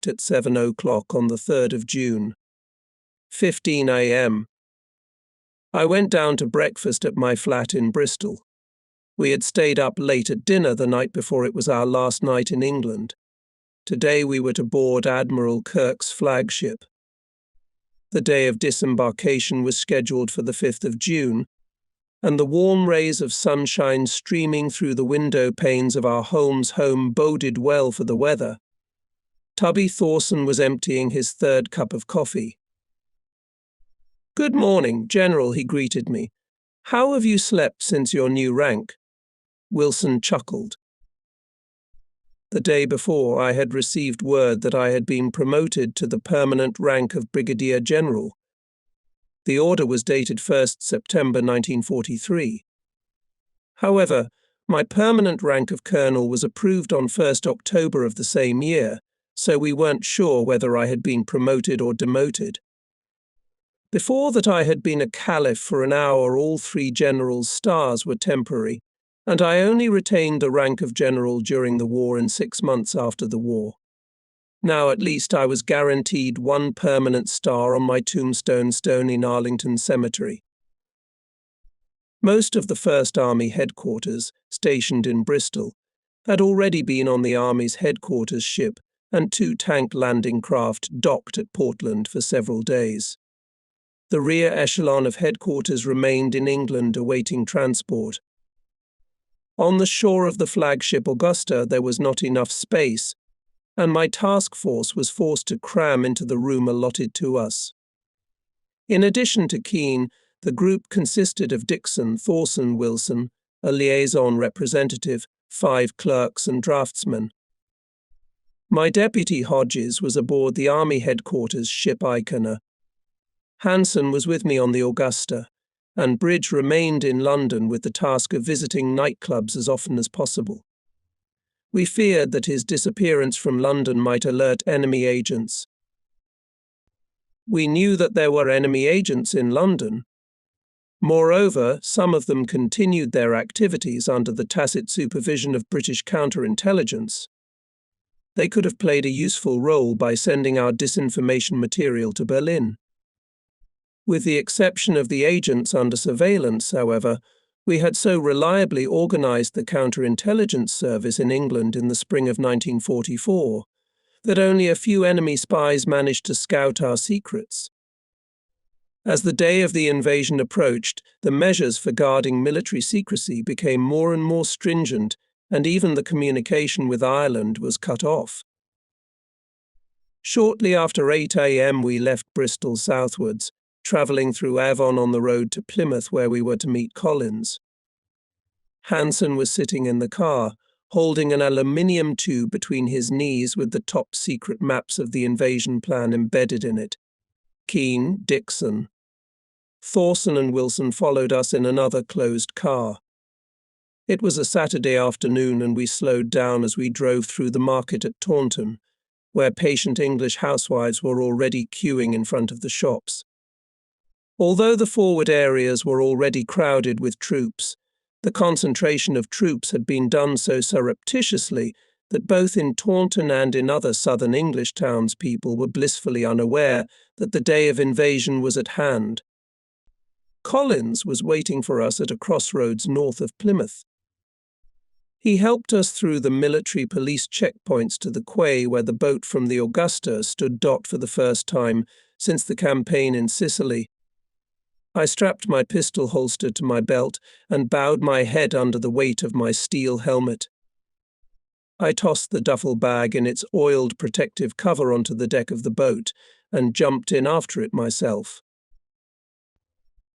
docked at 7 o'clock on the 3rd of June. 15 a.m. I went down to breakfast at my flat in Bristol. We had stayed up late at dinner the night before it was our last night in England. Today we were to board Admiral Kirk's flagship. The day of disembarkation was scheduled for the 5th of June, and the warm rays of sunshine streaming through the window panes of our Holmes home boded well for the weather. Tubby Thorson was emptying his third cup of coffee. "Good morning, General," he greeted me. "How have you slept since your new rank?" Wilson chuckled. The day before, I had received word that I had been promoted to the permanent rank of Brigadier General. The order was dated 1st September 1943. However, my permanent rank of Colonel was approved on 1st October of the same year, so we weren't sure whether I had been promoted or demoted. Before that I had been a caliph for an hour, all three generals' stars were temporary, and I only retained the rank of general during the war and 6 months after the war. Now at least I was guaranteed one permanent star on my tombstone stone in Arlington Cemetery. Most of the 1st Army headquarters, stationed in Bristol, had already been on the Army's headquarters ship, and 2 tank landing craft docked at Portland for several days. The rear echelon of headquarters remained in England awaiting transport. On the shore of the flagship Augusta there was not enough space, and my task force was forced to cram into the room allotted to us. In addition to Keane, the group consisted of Dixon, Thorson, Wilson, a liaison representative, 5 clerks and draftsmen. My deputy Hodges was aboard the Army headquarters ship Icona. Hanson was with me on the Augusta, and Bridge remained in London with the task of visiting nightclubs as often as possible. We feared that his disappearance from London might alert enemy agents. We knew that there were enemy agents in London. Moreover, some of them continued their activities under the tacit supervision of British counterintelligence. They could have played a useful role by sending our disinformation material to Berlin. With the exception of the agents under surveillance, however, we had so reliably organized the counterintelligence service in England in the spring of 1944 that only a few enemy spies managed to scout our secrets. As the day of the invasion approached, the measures for guarding military secrecy became more and more stringent, and even the communication with Ireland was cut off. Shortly after 8 a.m. we left Bristol southwards, travelling through Avon on the road to Plymouth where we were to meet Collins. Hanson was sitting in the car, holding an aluminium tube between his knees with the top-secret maps of the invasion plan embedded in it. Keane, Dixon. Thorson and Wilson followed us in another closed car. It was a Saturday afternoon and we slowed down as we drove through the market at Taunton, where patient English housewives were already queuing in front of the shops. Although the forward areas were already crowded with troops, the concentration of troops had been done so surreptitiously that both in Taunton and in other southern English towns people were blissfully unaware that the day of invasion was at hand. Collins was waiting for us at a crossroads north of Plymouth. He helped us through the military police checkpoints to the quay where the boat from the Augusta stood docked for the first time since the campaign in Sicily. I strapped my pistol holster to my belt and bowed my head under the weight of my steel helmet. I tossed the duffel bag in its oiled protective cover onto the deck of the boat and jumped in after it myself.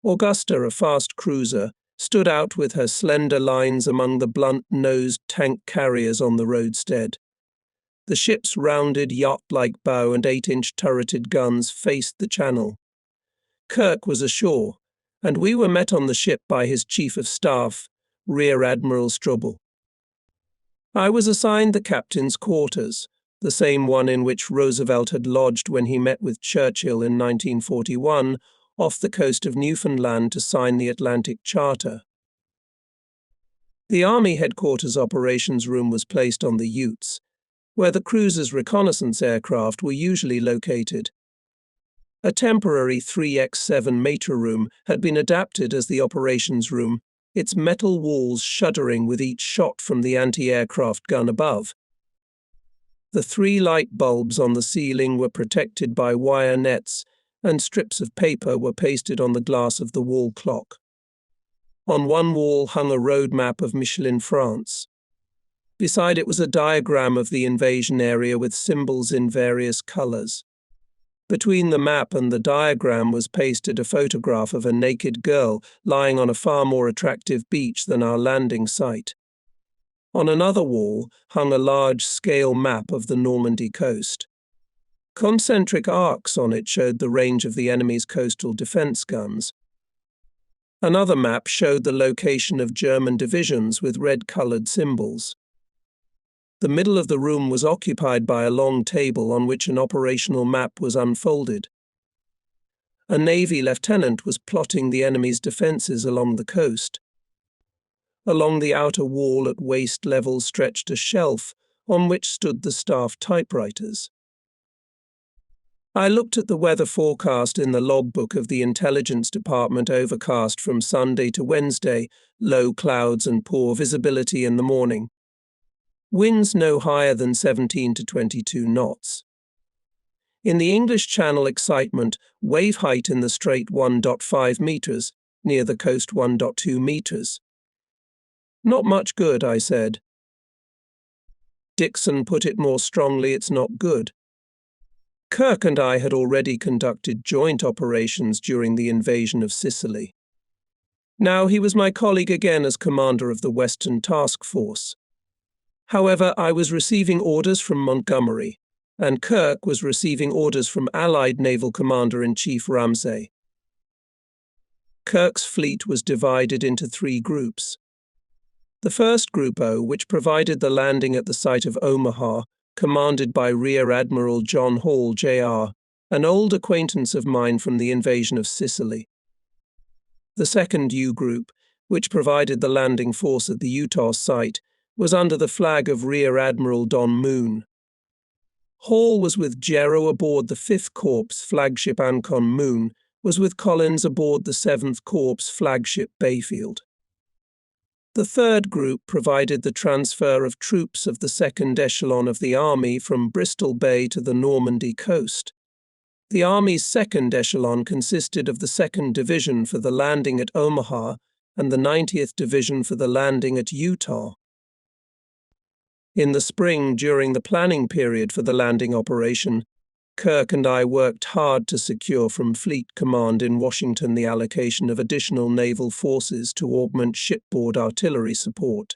Augusta, a fast cruiser, stood out with her slender lines among the blunt-nosed tank carriers on the roadstead. The ship's rounded, yacht-like bow and 8-inch turreted guns faced the channel. Kirk was ashore, and we were met on the ship by his Chief of Staff, Rear Admiral Strobel. I was assigned the captain's quarters, the same one in which Roosevelt had lodged when he met with Churchill in 1941 off the coast of Newfoundland to sign the Atlantic Charter. The Army headquarters operations room was placed on the Utes, where the cruiser's reconnaissance aircraft were usually located. A temporary 3x7 matra room had been adapted as the operations room, its metal walls shuddering with each shot from the anti-aircraft gun above. The 3 light bulbs on the ceiling were protected by wire nets, and strips of paper were pasted on the glass of the wall clock. On one wall hung a road map of Michelin, France. Beside it was a diagram of the invasion area with symbols in various colors. Between the map and the diagram was pasted a photograph of a naked girl lying on a far more attractive beach than our landing site. On another wall hung a large-scale map of the Normandy coast. Concentric arcs on it showed the range of the enemy's coastal defense guns. Another map showed the location of German divisions with red-colored symbols. The middle of the room was occupied by a long table on which an operational map was unfolded. A Navy lieutenant was plotting the enemy's defenses along the coast. Along the outer wall at waist level stretched a shelf on which stood the staff typewriters. I looked at the weather forecast in the logbook of the Intelligence Department. Overcast from Sunday to Wednesday, low clouds and poor visibility in the morning. Winds no higher than 17 to 22 knots. In the English Channel excitement, wave height in the strait 1.5 meters, near the coast 1.2 meters. Not much good, I said. Dixon put it more strongly, it's not good. Kirk and I had already conducted joint operations during the invasion of Sicily. Now he was my colleague again as commander of the Western Task Force. However, I was receiving orders from Montgomery, and Kirk was receiving orders from Allied Naval Commander-in-Chief Ramsay. Kirk's fleet was divided into 3 groups. The first Group O, which provided the landing at the site of Omaha, commanded by Rear Admiral John Hall, Jr., an old acquaintance of mine from the invasion of Sicily. The second U Group, which provided the landing force at the Utah site, was under the flag of Rear Admiral Don Moon. Hall was with Gero aboard the 5th Corps flagship Ancon Moon, was with Collins aboard the 7th Corps flagship Bayfield. The third group provided the transfer of troops of the second echelon of the Army from Bristol Bay to the Normandy coast. The Army's second echelon consisted of the 2nd Division for the landing at Omaha and the 90th Division for the landing at Utah. In the spring, during the planning period for the landing operation, Kirk and I worked hard to secure from Fleet Command in Washington the allocation of additional naval forces to augment shipboard artillery support.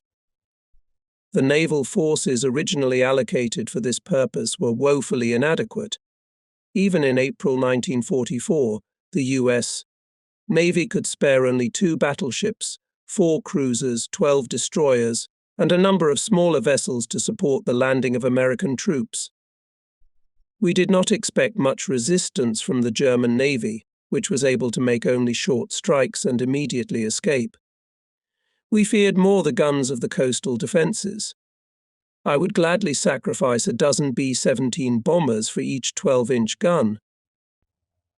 The naval forces originally allocated for this purpose were woefully inadequate. Even in April 1944, the U.S. Navy could spare only 2 battleships, 4 cruisers, 12 destroyers, and a number of smaller vessels to support the landing of American troops. We did not expect much resistance from the German Navy, which was able to make only short strikes and immediately escape. We feared more the guns of the coastal defenses. I would gladly sacrifice a dozen B-17 bombers for each 12-inch gun.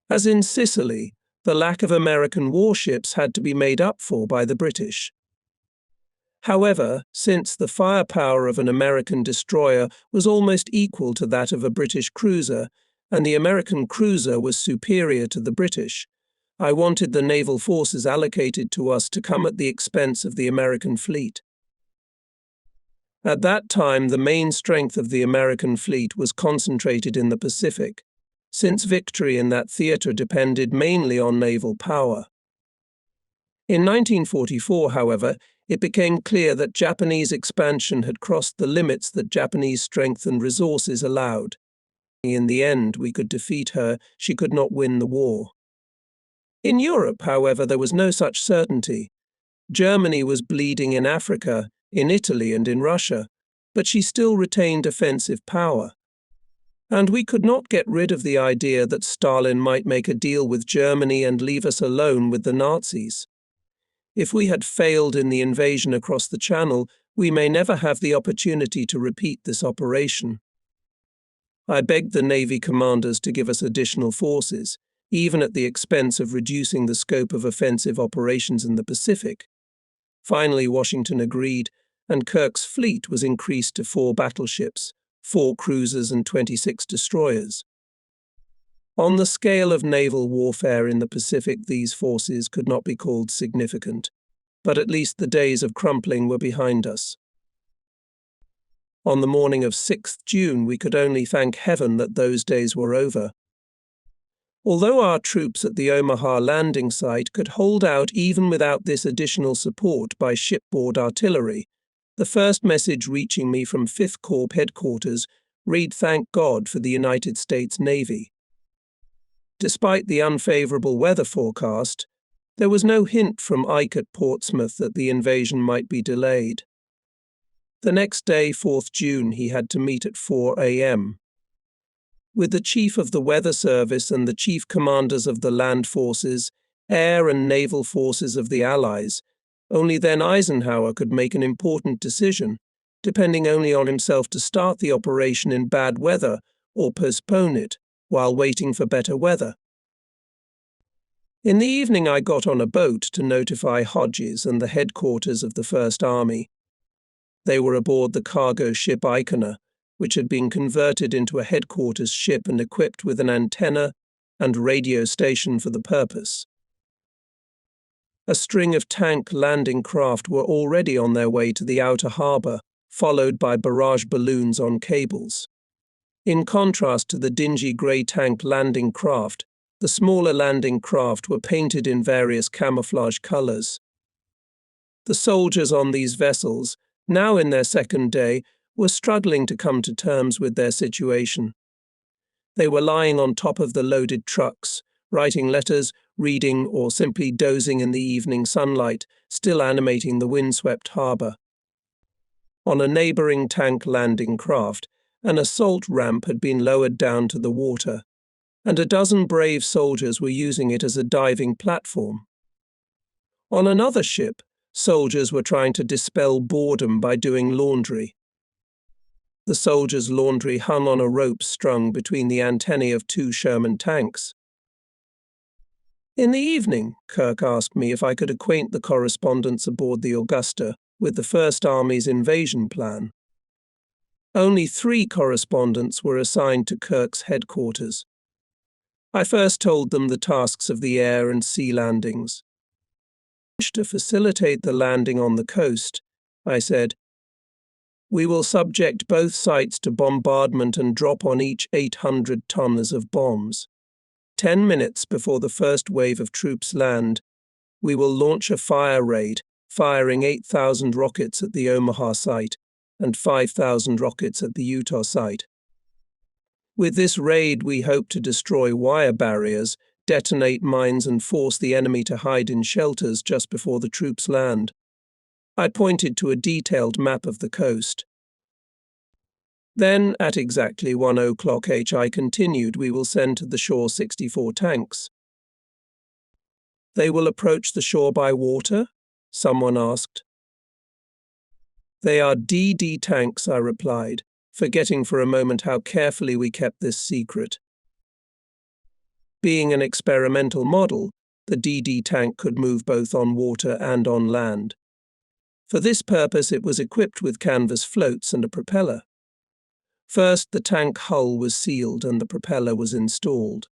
As in Sicily, the lack of American warships had to be made up for by the British. However, since the firepower of an American destroyer was almost equal to that of a British cruiser, and the American cruiser was superior to the British, I wanted the naval forces allocated to us to come at the expense of the American fleet. At that time, the main strength of the American fleet was concentrated in the Pacific, since victory in that theater depended mainly on naval power. In 1944, however, it became clear that Japanese expansion had crossed the limits that Japanese strength and resources allowed. In the end, we could defeat her, she could not win the war. In Europe, however, there was no such certainty. Germany was bleeding in Africa, in Italy and in Russia, but she still retained offensive power. And we could not get rid of the idea that Stalin might make a deal with Germany and leave us alone with the Nazis. If we had failed in the invasion across the Channel, we may never have the opportunity to repeat this operation. I begged the Navy commanders to give us additional forces, even at the expense of reducing the scope of offensive operations in the Pacific. Finally, Washington agreed, and Kirk's fleet was increased to 4 battleships, 4 cruisers and 26 destroyers. On the scale of naval warfare in the Pacific, these forces could not be called significant, but at least the days of crumpling were behind us. On the morning of 6th June, we could only thank heaven that those days were over. Although our troops at the Omaha landing site could hold out even without this additional support by shipboard artillery, the first message reaching me from 5th Corps headquarters read, "Thank God for the United States Navy." Despite the unfavorable weather forecast, there was no hint from Ike at Portsmouth that the invasion might be delayed. The next day, 4th June, he had to meet at 4 a.m. with the Chief of the Weather Service and the Chief Commanders of the land forces, air and naval forces of the Allies. Only then Eisenhower could make an important decision, depending only on himself to start the operation in bad weather or postpone it while waiting for better weather. In the evening, I got on a boat to notify Hodges and the headquarters of the First Army. They were aboard the cargo ship Icona, which had been converted into a headquarters ship and equipped with an antenna and radio station for the purpose. A string of tank landing craft were already on their way to the outer harbour, followed by barrage balloons on cables. In contrast to the dingy grey tank landing craft, the smaller landing craft were painted in various camouflage colours. The soldiers on these vessels, now in their second day, were struggling to come to terms with their situation. They were lying on top of the loaded trucks, writing letters, reading, or simply dozing in the evening sunlight, still animating the windswept harbour. On a neighbouring tank landing craft, an assault ramp had been lowered down to the water, and a dozen brave soldiers were using it as a diving platform. On another ship, soldiers were trying to dispel boredom by doing laundry. The soldiers' laundry hung on a rope strung between the antennae of 2 Sherman tanks. In the evening, Kirk asked me if I could acquaint the correspondents aboard the Augusta with the First Army's invasion plan. Only 3 correspondents were assigned to Kirk's headquarters. I first told them the tasks of the air and sea landings. To facilitate the landing on the coast, I said, "We will subject both sites to bombardment and drop on each 800 tons of bombs. 10 minutes before the first wave of troops land, we will launch a fire raid, firing 8,000 rockets at the Omaha site and 5,000 rockets at the Utah site. With this raid, we hope to destroy wire barriers, detonate mines and force the enemy to hide in shelters just before the troops land." I pointed to a detailed map of the coast. Then, at exactly 1 o'clock I continued, "We will send to the shore 64 tanks." "They will approach the shore by water?" someone asked. "They are DD tanks," I replied, forgetting for a moment how carefully we kept this secret. Being an experimental model, the DD tank could move both on water and on land. For this purpose, it was equipped with canvas floats and a propeller. First, the tank hull was sealed and the propeller was installed.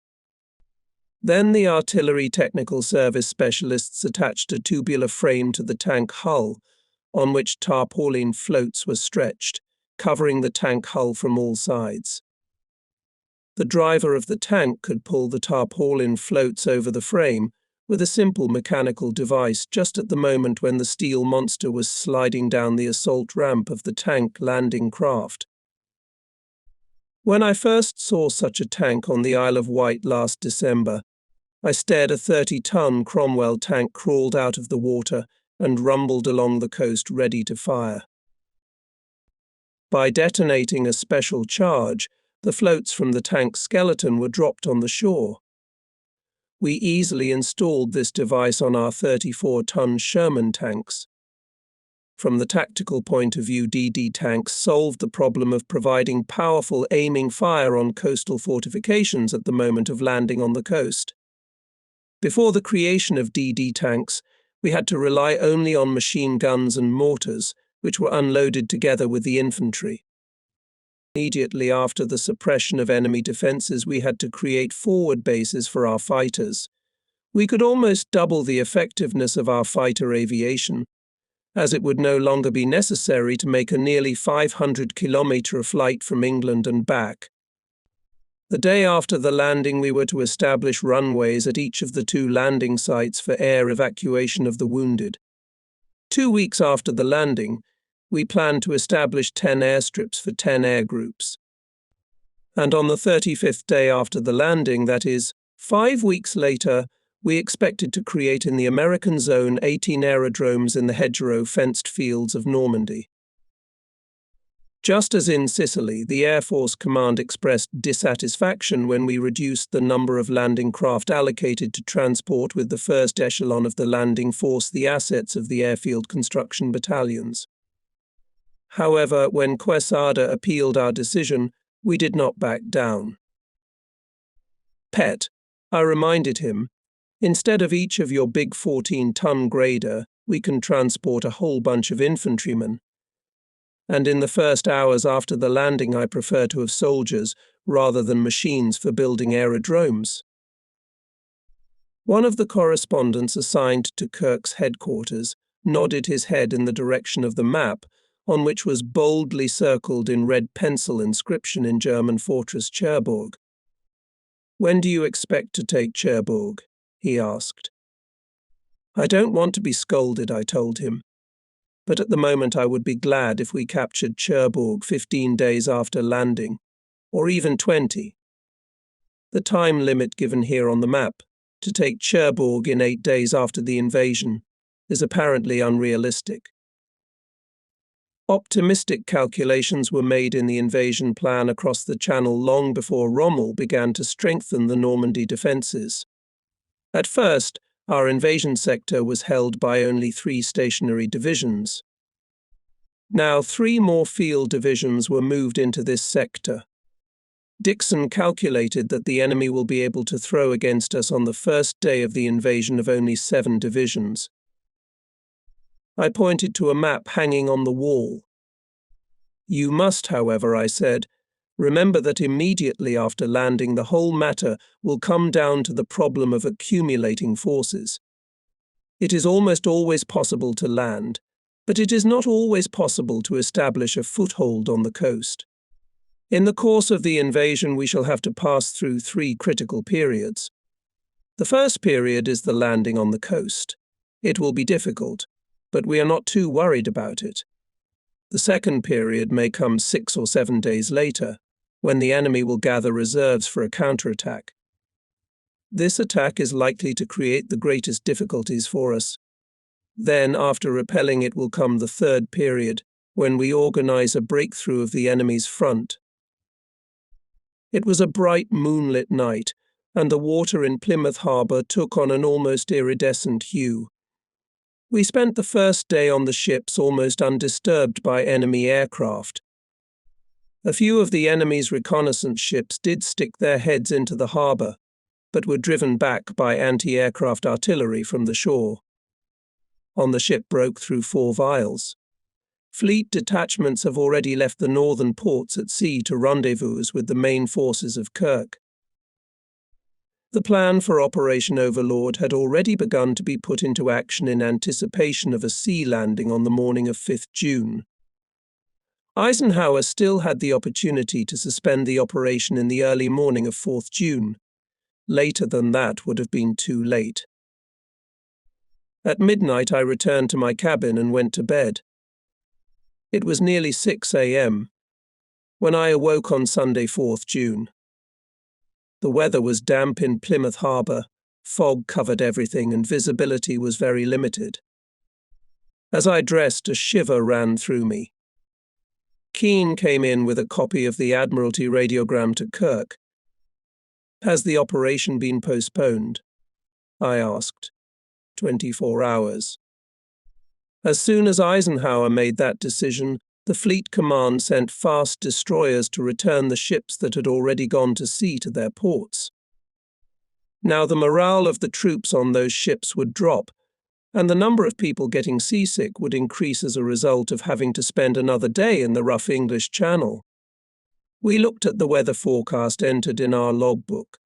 Then the artillery technical service specialists attached a tubular frame to the tank hull, on which tarpaulin floats were stretched, covering the tank hull from all sides. The driver of the tank could pull the tarpaulin floats over the frame with a simple mechanical device just at the moment when the steel monster was sliding down the assault ramp of the tank landing craft. When I first saw such a tank on the Isle of Wight last December, I stared. A 30-ton Cromwell tank crawled out of the water and rumbled along the coast ready to fire. By detonating a special charge, the floats from the tank's skeleton were dropped on the shore. We easily installed this device on our 34-ton Sherman tanks. From the tactical point of view, DD tanks solved the problem of providing powerful aiming fire on coastal fortifications at the moment of landing on the coast. Before the creation of DD tanks, we had to rely only on machine guns and mortars, which were unloaded together with the infantry. Immediately after the suppression of enemy defences, we had to create forward bases for our fighters. We could almost double the effectiveness of our fighter aviation, as it would no longer be necessary to make a nearly 500-kilometre flight from England and back. The day after the landing, we were to establish runways at each of the 2 landing sites for air evacuation of the wounded. 2 weeks after the landing, we planned to establish 10 airstrips for 10 air groups. And on the 35th day after the landing, that is, 5 weeks later, we expected to create in the American zone 18 aerodromes in the hedgerow fenced fields of Normandy. Just as in Sicily, the Air Force Command expressed dissatisfaction when we reduced the number of landing craft allocated to transport with the first echelon of the landing force the assets of the airfield construction battalions. However, when Quesada appealed our decision, we did not back down. "Pet," I reminded him, "instead of each of your big 14-ton grader, we can transport a whole bunch of infantrymen. And in the first hours after the landing, I prefer to have soldiers rather than machines for building aerodromes." One of the correspondents assigned to Kirk's headquarters nodded his head in the direction of the map, on which was boldly circled in red pencil inscription in German fortress Cherbourg. "When do you expect to take Cherbourg?" he asked. "I don't want to be scolded," I told him, "but at the moment I would be glad if we captured Cherbourg 15 days after landing, or even 20. The time limit given here on the map, to take Cherbourg in 8 days after the invasion, is apparently unrealistic." Optimistic calculations were made in the invasion plan across the Channel long before Rommel began to strengthen the Normandy defences. At first, our invasion sector was held by only 3 stationary divisions. Now 3 more field divisions were moved into this sector. Dixon calculated that the enemy will be able to throw against us on the first day of the invasion of only 7 divisions. I pointed to a map hanging on the wall. "You must, however," I said, "remember that immediately after landing the whole matter will come down to the problem of accumulating forces. It is almost always possible to land, but it is not always possible to establish a foothold on the coast. In the course of the invasion, we shall have to pass through 3 critical periods. The first period is the landing on the coast. It will be difficult, but we are not too worried about it. The second period may come 6 or 7 days later, when the enemy will gather reserves for a counterattack. This attack is likely to create the greatest difficulties for us. Then, after repelling it, will come the third period, when we organize a breakthrough of the enemy's front." It was a bright moonlit night, and the water in Plymouth Harbour took on an almost iridescent hue. We spent the first day on the ships almost undisturbed by enemy aircraft. A few of the enemy's reconnaissance ships did stick their heads into the harbour, but were driven back by anti-aircraft artillery from the shore. On the ship broke through 4 vials. Fleet detachments have already left the northern ports at sea to rendezvous with the main forces of Kirk. The plan for Operation Overlord had already begun to be put into action in anticipation of a sea landing on the morning of 5th June. Eisenhower still had the opportunity to suspend the operation in the early morning of 4th June. Later than that would have been too late. At midnight, I returned to my cabin and went to bed. It was nearly 6 a.m. when I awoke on Sunday, 4th June. The weather was damp in Plymouth Harbour, fog covered everything, and visibility was very limited. As I dressed, a shiver ran through me. Keane came in with a copy of the Admiralty radiogram to Kirk. "Has the operation been postponed?" I asked. 24 hours. As soon as Eisenhower made that decision, the Fleet Command sent fast destroyers to return the ships that had already gone to sea to their ports. Now the morale of the troops on those ships would drop, and the number of people getting seasick would increase as a result of having to spend another day in the rough English Channel. We looked at the weather forecast entered in our logbook.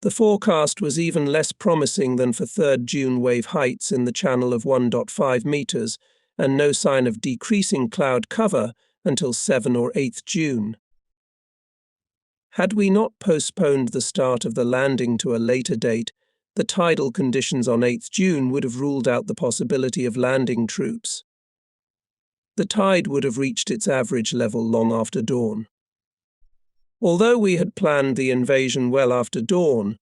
The forecast was even less promising than for 3rd June wave heights in the channel of 1.5 meters, and no sign of decreasing cloud cover until 7 or 8th June. Had we not postponed the start of the landing to a later date, the tidal conditions on 8th June would have ruled out the possibility of landing troops. The tide would have reached its average level long after dawn. Although we had planned the invasion well after dawn,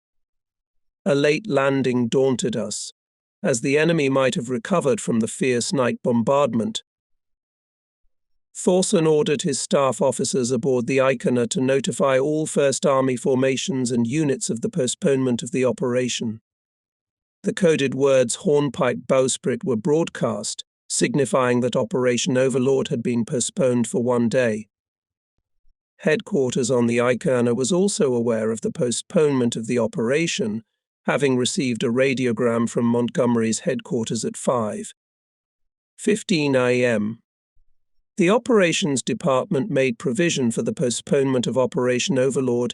a late landing daunted us, as the enemy might have recovered from the fierce night bombardment. Thorson ordered his staff officers aboard the Icona to notify all First Army formations and units of the postponement of the operation. The coded words Hornpipe Bowsprit were broadcast, signifying that Operation Overlord had been postponed for one day. Headquarters on the Icona was also aware of the postponement of the operation, having received a radiogram from Montgomery's headquarters at 5:15 a.m. The Operations Department made provision for the postponement of Operation Overlord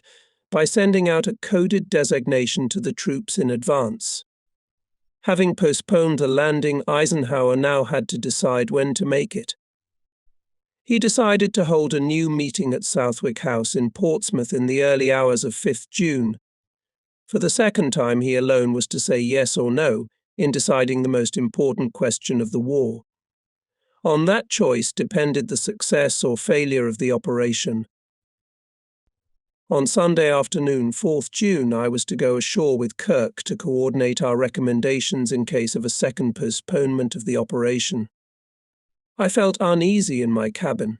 by sending out a coded designation to the troops in advance. Having postponed the landing, Eisenhower now had to decide when to make it. He decided to hold a new meeting at Southwick House in Portsmouth in the early hours of 5th June. For the second time, he alone was to say yes or no in deciding the most important question of the war. On that choice depended the success or failure of the operation. On Sunday afternoon, 4th June, I was to go ashore with Kirk to coordinate our recommendations in case of a second postponement of the operation. I felt uneasy in my cabin.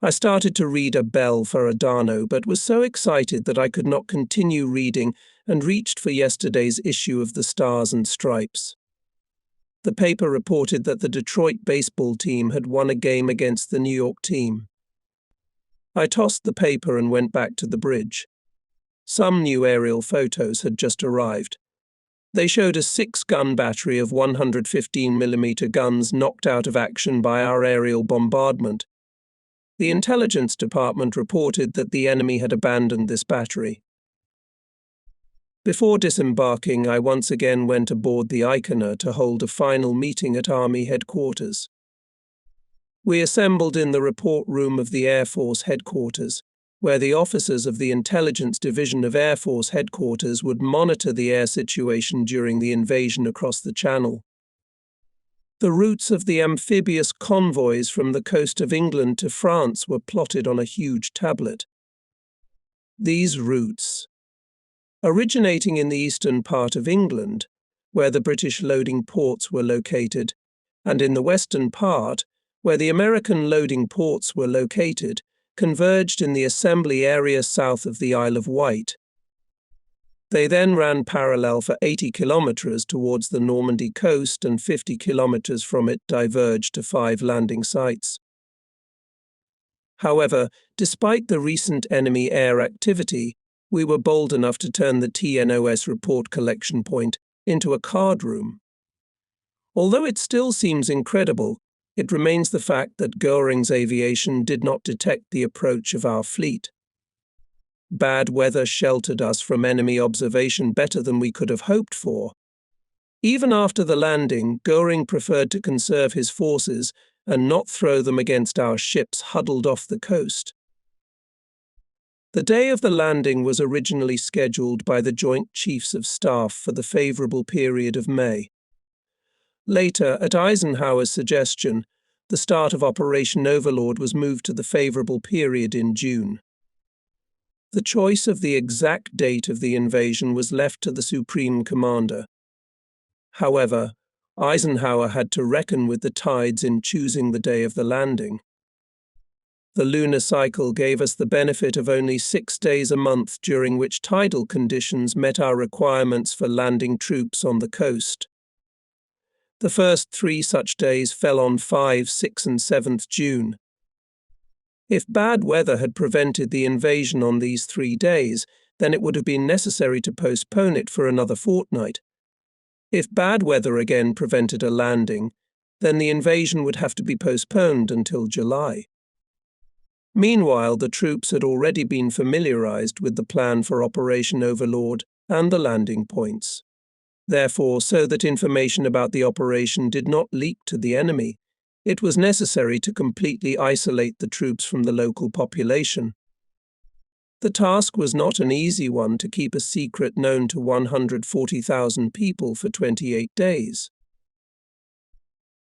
I started to read a bell for Adano, but was so excited that I could not continue reading and reached for yesterday's issue of the Stars and Stripes. The paper reported that the Detroit baseball team had won a game against the New York team. I tossed the paper and went back to the bridge. Some new aerial photos had just arrived. They showed a 6-gun battery of 115mm guns knocked out of action by our aerial bombardment. The intelligence department reported that the enemy had abandoned this battery. Before disembarking, I once again went aboard the Icona to hold a final meeting at Army headquarters. We assembled in the report room of the Air Force headquarters, where the officers of the Intelligence Division of Air Force headquarters would monitor the air situation during the invasion across the Channel. The routes of the amphibious convoys from the coast of England to France were plotted on a huge tablet. These routes, originating in the eastern part of England, where the British loading ports were located, and in the western part, where the American loading ports were located, converged in the assembly area south of the Isle of Wight. They then ran parallel for 80 kilometers towards the Normandy coast, and 50 kilometers from it diverged to 5 landing sites. However, despite the recent enemy air activity, we were bold enough to turn the TNOS report collection point into a card room. Although it still seems incredible, it remains the fact that Goering's aviation did not detect the approach of our fleet. Bad weather sheltered us from enemy observation better than we could have hoped for. Even after the landing, Goering preferred to conserve his forces and not throw them against our ships huddled off the coast. The day of the landing was originally scheduled by the Joint Chiefs of Staff for the favorable period of May. Later, at Eisenhower's suggestion, the start of Operation Overlord was moved to the favorable period in June. The choice of the exact date of the invasion was left to the Supreme Commander. However, Eisenhower had to reckon with the tides in choosing the day of the landing. The lunar cycle gave us the benefit of only 6 days a month during which tidal conditions met our requirements for landing troops on the coast. The first 3 such days fell on 5, 6, and 7th June. If bad weather had prevented the invasion on these 3 days, then it would have been necessary to postpone it for another fortnight. If bad weather again prevented a landing, then the invasion would have to be postponed until July. Meanwhile, the troops had already been familiarized with the plan for Operation Overlord and the landing points. Therefore, so that information about the operation did not leak to the enemy, it was necessary to completely isolate the troops from the local population. The task was not an easy one to keep a secret known to 140,000 people for 28 days.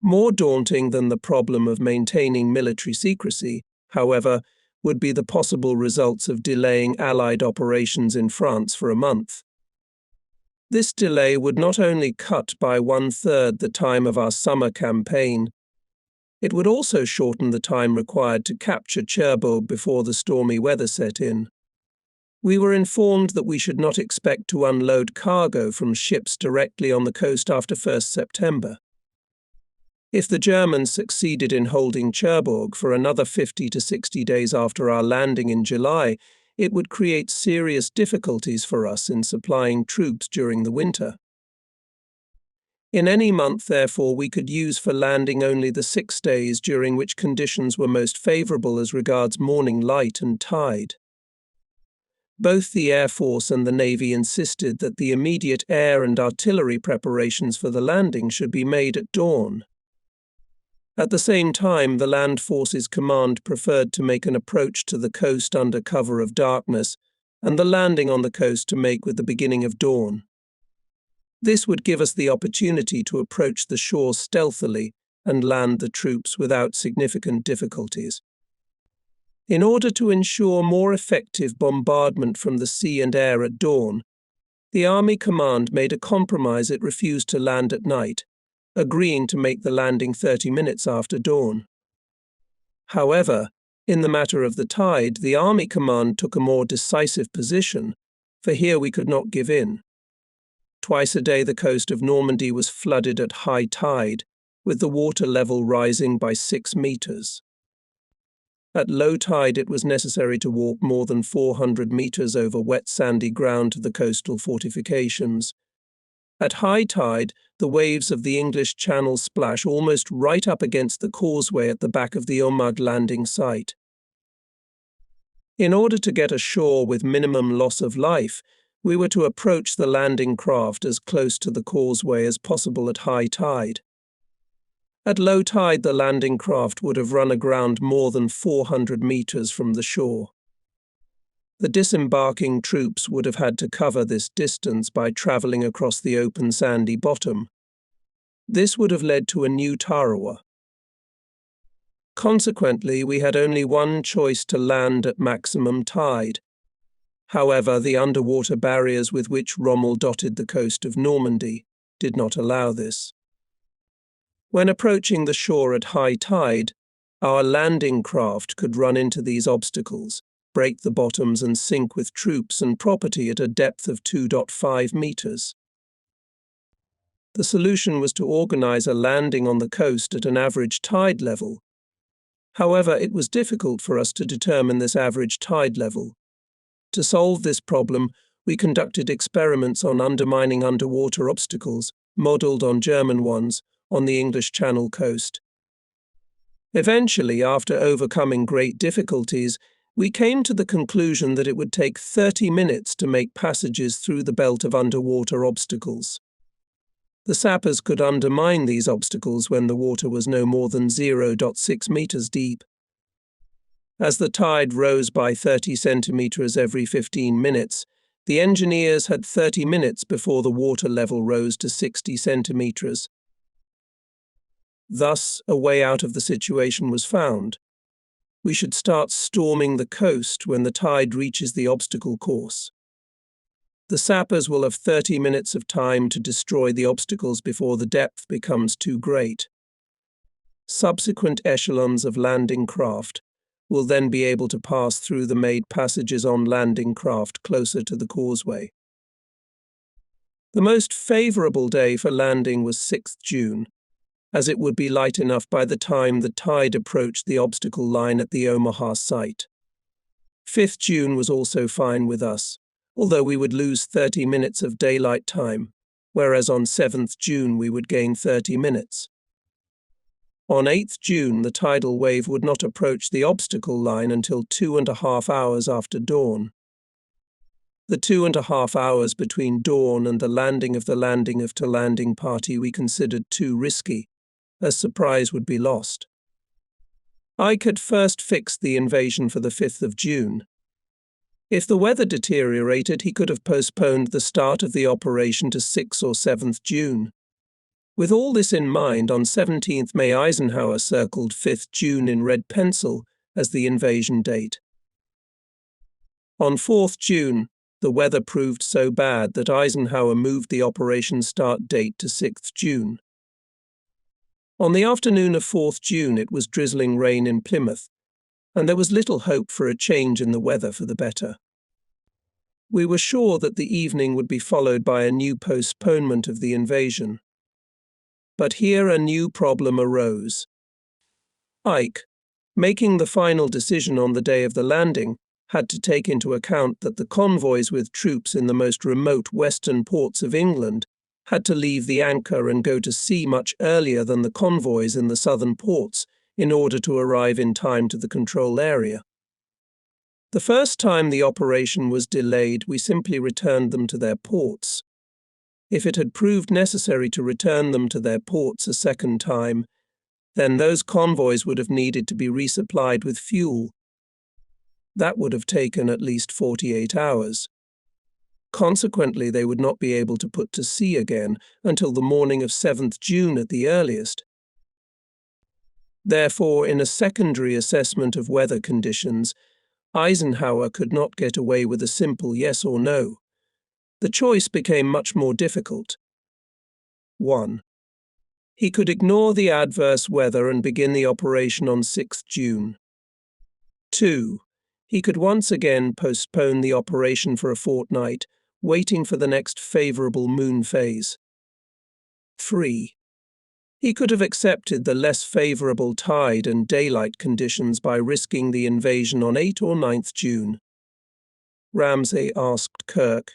More daunting than the problem of maintaining military secrecy, however, would be the possible results of delaying Allied operations in France for a month. This delay would not only cut by 1/3 the time of our summer campaign, it would also shorten the time required to capture Cherbourg before the stormy weather set in. We were informed that we should not expect to unload cargo from ships directly on the coast after 1st September. If the Germans succeeded in holding Cherbourg for another 50 to 60 days after our landing in July, it would create serious difficulties for us in supplying troops during the winter. In any month, therefore, we could use for landing only the 6 days during which conditions were most favorable as regards morning light and tide. Both the Air Force and the Navy insisted that the immediate air and artillery preparations for the landing should be made at dawn. At the same time, the Land Forces Command preferred to make an approach to the coast under cover of darkness, and the landing on the coast to make with the beginning of dawn. This would give us the opportunity to approach the shore stealthily and land the troops without significant difficulties. In order to ensure more effective bombardment from the sea and air at dawn, the Army Command made a compromise. It refused to land at night, agreeing to make the landing 30 minutes after dawn. However, in the matter of the tide, the Army Command took a more decisive position, for here we could not give in. Twice a day the coast of Normandy was flooded at high tide, with the water level rising by 6 meters. At low tide it was necessary to walk more than 400 meters over wet sandy ground to the coastal fortifications. At high tide, the waves of the English Channel splash almost right up against the causeway at the back of the Omaha landing site. In order to get ashore with minimum loss of life, we were to approach the landing craft as close to the causeway as possible at high tide. At low tide, the landing craft would have run aground more than 400 meters from the shore. The disembarking troops would have had to cover this distance by traveling across the open sandy bottom. This would have led to a new Tarawa. Consequently, we had only one choice: to land at maximum tide. However, the underwater barriers with which Rommel dotted the coast of Normandy did not allow this. When approaching the shore at high tide, our landing craft could run into these obstacles, break the bottoms and sink with troops and property at a depth of 2.5 meters. The solution was to organize a landing on the coast at an average tide level. However, it was difficult for us to determine this average tide level. To solve this problem, we conducted experiments on undermining underwater obstacles, modeled on German ones, on the English Channel coast. Eventually, after overcoming great difficulties, we came to the conclusion that it would take 30 minutes to make passages through the belt of underwater obstacles. The sappers could undermine these obstacles when the water was no more than 0.6 meters deep. As the tide rose by 30 centimeters every 15 minutes, the engineers had 30 minutes before the water level rose to 60 centimeters. Thus, a way out of the situation was found. We should start storming the coast when the tide reaches the obstacle course. The sappers will have 30 minutes of time to destroy the obstacles before the depth becomes too great. Subsequent echelons of landing craft will then be able to pass through the made passages on landing craft closer to the causeway. The most favorable day for landing was 6th June, as it would be light enough by the time the tide approached the obstacle line at the Omaha site. 5th June was also fine with us, although we would lose 30 minutes of daylight time, whereas on 7th June we would gain 30 minutes. On 8th June, the tidal wave would not approach the obstacle line until 2.5 hours after dawn. The 2.5 hours between dawn and the landing of to landing party we considered too risky, as surprise would be lost. Ike had first fixed the invasion for the 5th of June. If the weather deteriorated, he could have postponed the start of the operation to 6th or 7th June. With all this in mind, on 17th May Eisenhower circled 5th June in red pencil as the invasion date. On 4th June, the weather proved so bad that Eisenhower moved the operation start date to 6th June. On the afternoon of 4th June, it was drizzling rain in Plymouth, and there was little hope for a change in the weather for the better. We were sure that the evening would be followed by a new postponement of the invasion. But here a new problem arose. Ike, making the final decision on the day of the landing, had to take into account that the convoys with troops in the most remote western ports of England had to leave the anchor and go to sea much earlier than the convoys in the southern ports in order to arrive in time to the control area. The first time the operation was delayed, we simply returned them to their ports. If it had proved necessary to return them to their ports a second time, then those convoys would have needed to be resupplied with fuel. That would have taken at least 48 hours. Consequently, they would not be able to put to sea again until the morning of 7th June at the earliest. Therefore, in a secondary assessment of weather conditions, Eisenhower could not get away with a simple yes or no. The choice became much more difficult. 1. He could ignore the adverse weather and begin the operation on 6th June. 2. He could once again postpone the operation for a fortnight, waiting for the next favourable moon phase. 3. He could have accepted the less favourable tide and daylight conditions by risking the invasion on 8th or 9th June. Ramsay asked Kirk,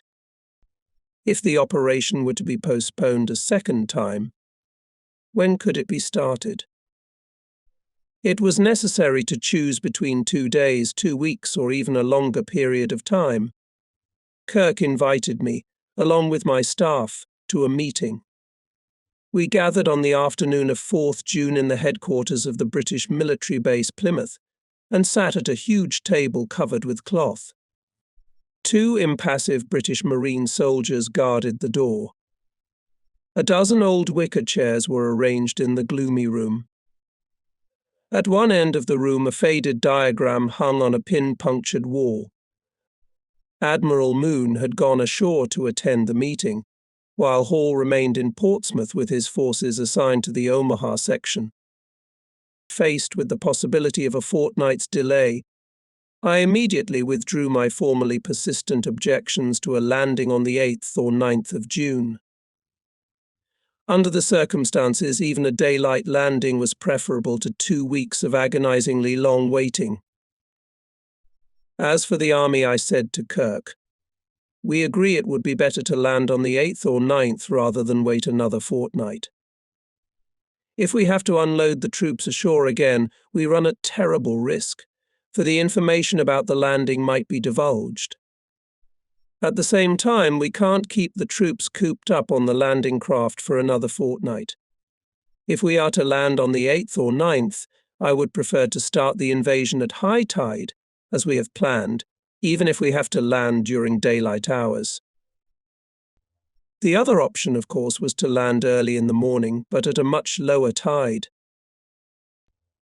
if the operation were to be postponed a second time, when could it be started? It was necessary to choose between 2 days, 2 weeks, or even a longer period of time. Kirk invited me, along with my staff, to a meeting. We gathered on the afternoon of 4th June in the headquarters of the British military base Plymouth, and sat at a huge table covered with cloth. 2 impassive British Marine soldiers guarded the door. A dozen old wicker chairs were arranged in the gloomy room. At one end of the room, a faded diagram hung on a pin-punctured wall. Admiral Moon had gone ashore to attend the meeting, while Hall remained in Portsmouth with his forces assigned to the Omaha section. Faced with the possibility of a fortnight's delay, I immediately withdrew my formerly persistent objections to a landing on the 8th or 9th of June. Under the circumstances, even a daylight landing was preferable to 2 weeks of agonizingly long waiting. As for the army, I said to Kirk, we agree it would be better to land on the 8th or 9th rather than wait another fortnight. If we have to unload the troops ashore again, we run a terrible risk, for the information about the landing might be divulged. At the same time, we can't keep the troops cooped up on the landing craft for another fortnight. If we are to land on the 8th or 9th, I would prefer to start the invasion at high tide, as we have planned, even if we have to land during daylight hours. The other option, of course, was to land early in the morning, but at a much lower tide.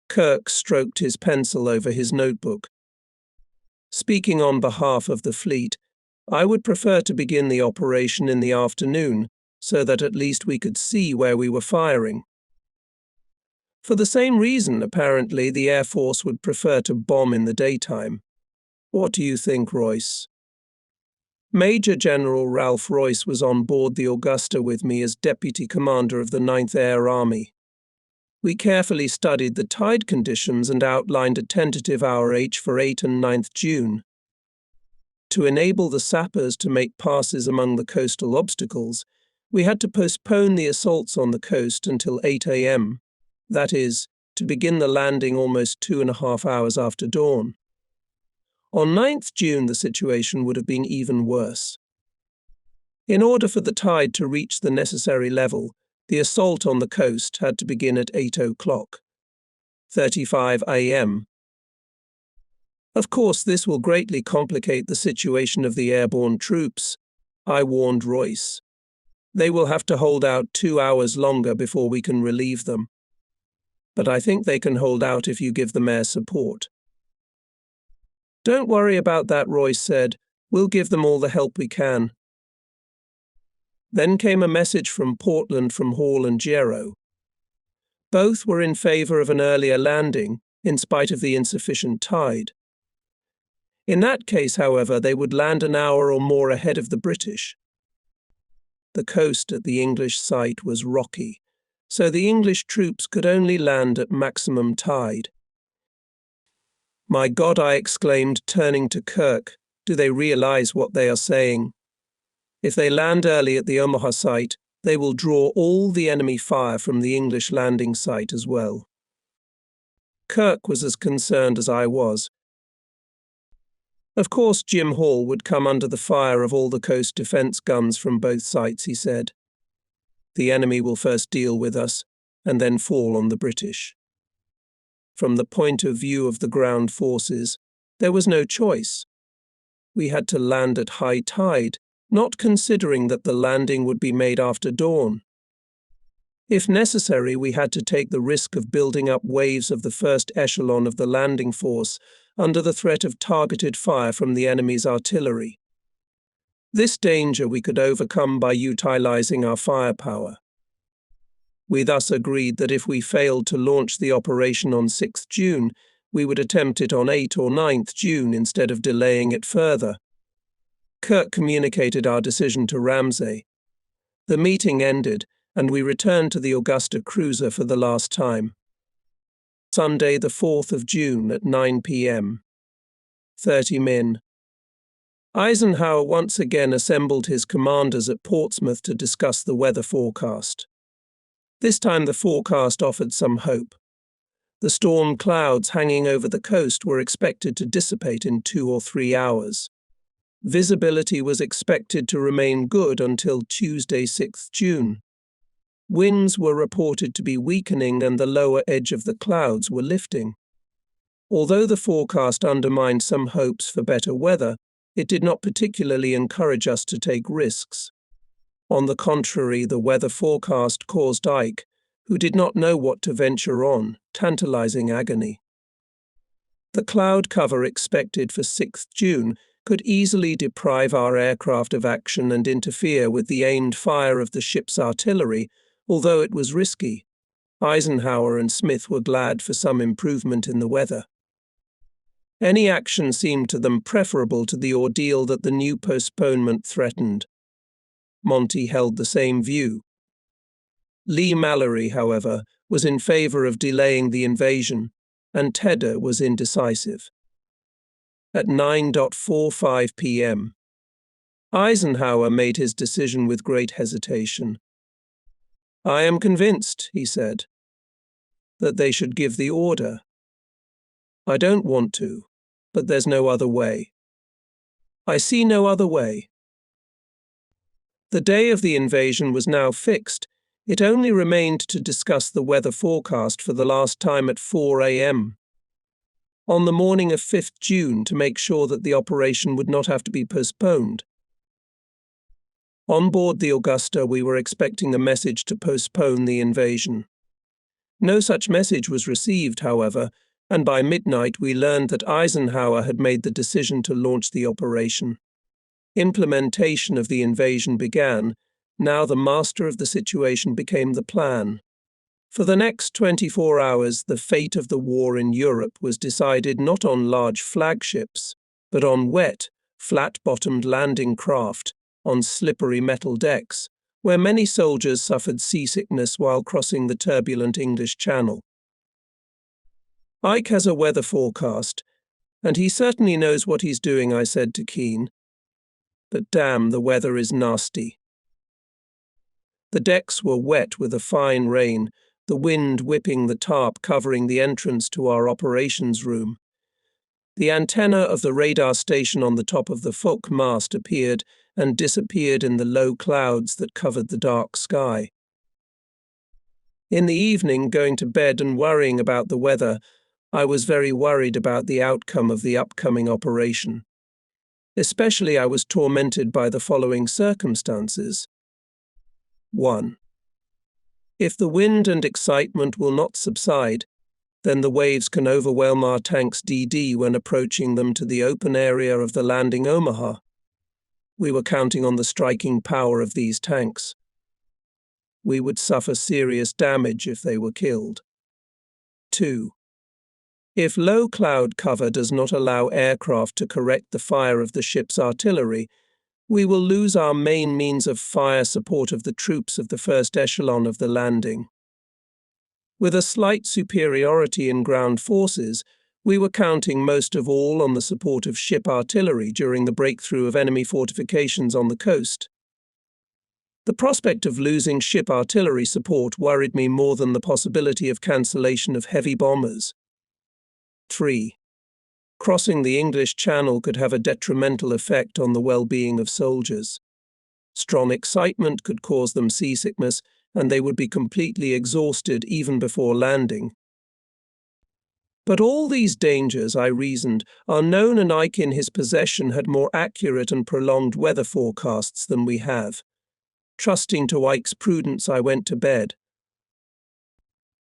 Kirk stroked his pencil over his notebook. Speaking on behalf of the fleet, I would prefer to begin the operation in the afternoon, so that at least we could see where we were firing. For the same reason, apparently, the Air Force would prefer to bomb in the daytime. What do you think, Royce? Major General Ralph Royce was on board the Augusta with me as Deputy Commander of the 9th Air Army. We carefully studied the tide conditions and outlined a tentative hour H for 8 and 9th June. To enable the sappers to make passes among the coastal obstacles, we had to postpone the assaults on the coast until 8 a.m., that is, to begin the landing almost 2.5 hours after dawn. On 9th June, the situation would have been even worse. In order for the tide to reach the necessary level, the assault on the coast had to begin at 8:35 a.m. Of course, this will greatly complicate the situation of the airborne troops, I warned Royce. They will have to hold out 2 hours longer before we can relieve them. But I think they can hold out if you give them air support. Don't worry about that, Royce said. We'll give them all the help we can. Then came a message from Portland from Hall and Gero. Both were in favour of an earlier landing, in spite of the insufficient tide. In that case, however, they would land an hour or more ahead of the British. The coast at the English site was rocky, so the English troops could only land at maximum tide. My God, I exclaimed, turning to Kirk, do they realise what they are saying? If they land early at the Omaha site, they will draw all the enemy fire from the English landing site as well. Kirk was as concerned as I was. Of course, Jim Hall would come under the fire of all the coast defence guns from both sites, he said. The enemy will first deal with us, and then fall on the British. From the point of view of the ground forces, there was no choice. We had to land at high tide, not considering that the landing would be made after dawn. If necessary, we had to take the risk of building up waves of the first echelon of the landing force under the threat of targeted fire from the enemy's artillery. This danger we could overcome by utilizing our firepower. We thus agreed that if we failed to launch the operation on 6th June, we would attempt it on 8 or 9th June instead of delaying it further. Kirk communicated our decision to Ramsay. The meeting ended, and we returned to the Augusta cruiser for the last time. Sunday, the 4th of June at 9 p.m. 30 Min. Eisenhower once again assembled his commanders at Portsmouth to discuss the weather forecast. This time the forecast offered some hope. The storm clouds hanging over the coast were expected to dissipate in 2 or 3 hours. Visibility was expected to remain good until Tuesday, 6th June. Winds were reported to be weakening and the lower edge of the clouds were lifting. Although the forecast undermined some hopes for better weather, it did not particularly encourage us to take risks. On the contrary, the weather forecast caused Ike, who did not know what to venture on, tantalizing agony. The cloud cover expected for 6th June could easily deprive our aircraft of action and interfere with the aimed fire of the ship's artillery, although it was risky. Eisenhower and Smith were glad for some improvement in the weather. Any action seemed to them preferable to the ordeal that the new postponement threatened. Monty held the same view. Lee Mallory, however, was in favor of delaying the invasion, and Tedder was indecisive. At 9:45 p.m., Eisenhower made his decision with great hesitation. I am convinced, he said, that they should give the order. I don't want to, but there's no other way. I see no other way. The day of the invasion was now fixed. It only remained to discuss the weather forecast for the last time at 4 a.m. on the morning of 5th June to make sure that the operation would not have to be postponed. On board the Augusta, we were expecting a message to postpone the invasion. No such message was received, however, and by midnight we learned that Eisenhower had made the decision to launch the operation. Implementation of the invasion began. Now the master of the situation became the plan. For the next 24 hours, the fate of the war in Europe was decided not on large flagships, but on wet, flat-bottomed landing craft, on slippery metal decks, where many soldiers suffered seasickness while crossing the turbulent English Channel. Ike has a weather forecast, and he certainly knows what he's doing, I said to Keane. But damn, the weather is nasty. The decks were wet with a fine rain, the wind whipping the tarp covering the entrance to our operations room. The antenna of the radar station on the top of the forecastle mast appeared and disappeared in the low clouds that covered the dark sky. In the evening, going to bed and worrying about the weather, I was very worried about the outcome of the upcoming operation. Especially I was tormented by the following circumstances. 1. If the wind and excitement will not subside, then the waves can overwhelm our tanks DD when approaching them to the open area of the landing Omaha. We were counting on the striking power of these tanks. We would suffer serious damage if they were killed. 2. If low cloud cover does not allow aircraft to correct the fire of the ship's artillery, we will lose our main means of fire support of the troops of the first echelon of the landing. With a slight superiority in ground forces, we were counting most of all on the support of ship artillery during the breakthrough of enemy fortifications on the coast. The prospect of losing ship artillery support worried me more than the possibility of cancellation of heavy bombers. 3. Crossing the English Channel could have a detrimental effect on the well-being of soldiers. Strong excitement could cause them seasickness, and they would be completely exhausted even before landing. But all these dangers, I reasoned, are known, and Ike in his possession had more accurate and prolonged weather forecasts than we have. Trusting to Ike's prudence, I went to bed.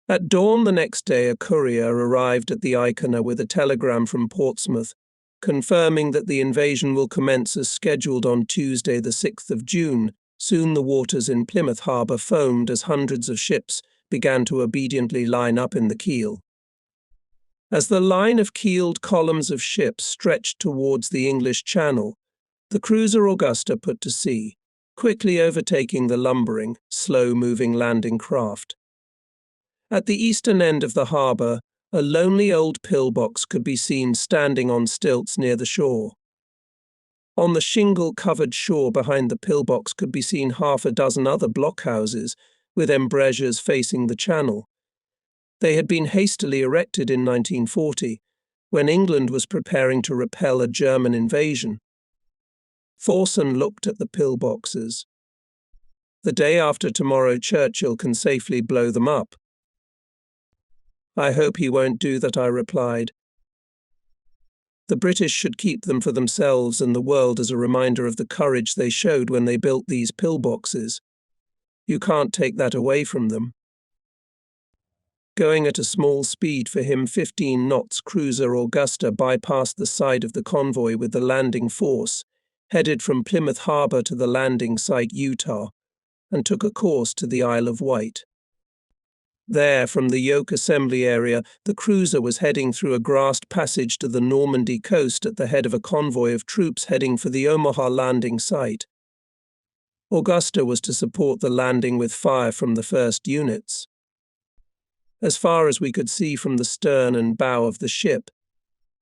At dawn the next day, a courier arrived at the Icona with a telegram from Portsmouth, confirming that the invasion will commence as scheduled on Tuesday the 6th of June. Soon the waters in Plymouth harbour foamed as hundreds of ships began to obediently line up in the keel. As the line of keeled columns of ships stretched towards the English Channel, the cruiser Augusta put to sea, quickly overtaking the lumbering, slow-moving landing craft. At the eastern end of the harbour, a lonely old pillbox could be seen standing on stilts near the shore. On the shingle-covered shore behind the pillbox could be seen half a dozen other blockhouses, with embrasures facing the channel. They had been hastily erected in 1940, when England was preparing to repel a German invasion. Thorson looked at the pillboxes. The day after tomorrow, Churchill can safely blow them up. I hope he won't do that, I replied. The British should keep them for themselves and the world as a reminder of the courage they showed when they built these pillboxes. You can't take that away from them. Going at a small speed for him, 15 knots, cruiser Augusta bypassed the side of the convoy with the landing force, headed from Plymouth Harbour to the landing site Utah, and took a course to the Isle of Wight. There, from the Yoke Assembly area, the cruiser was heading through a grassed passage to the Normandy coast at the head of a convoy of troops heading for the Omaha landing site. Augusta was to support the landing with fire from the first units. As far as we could see from the stern and bow of the ship,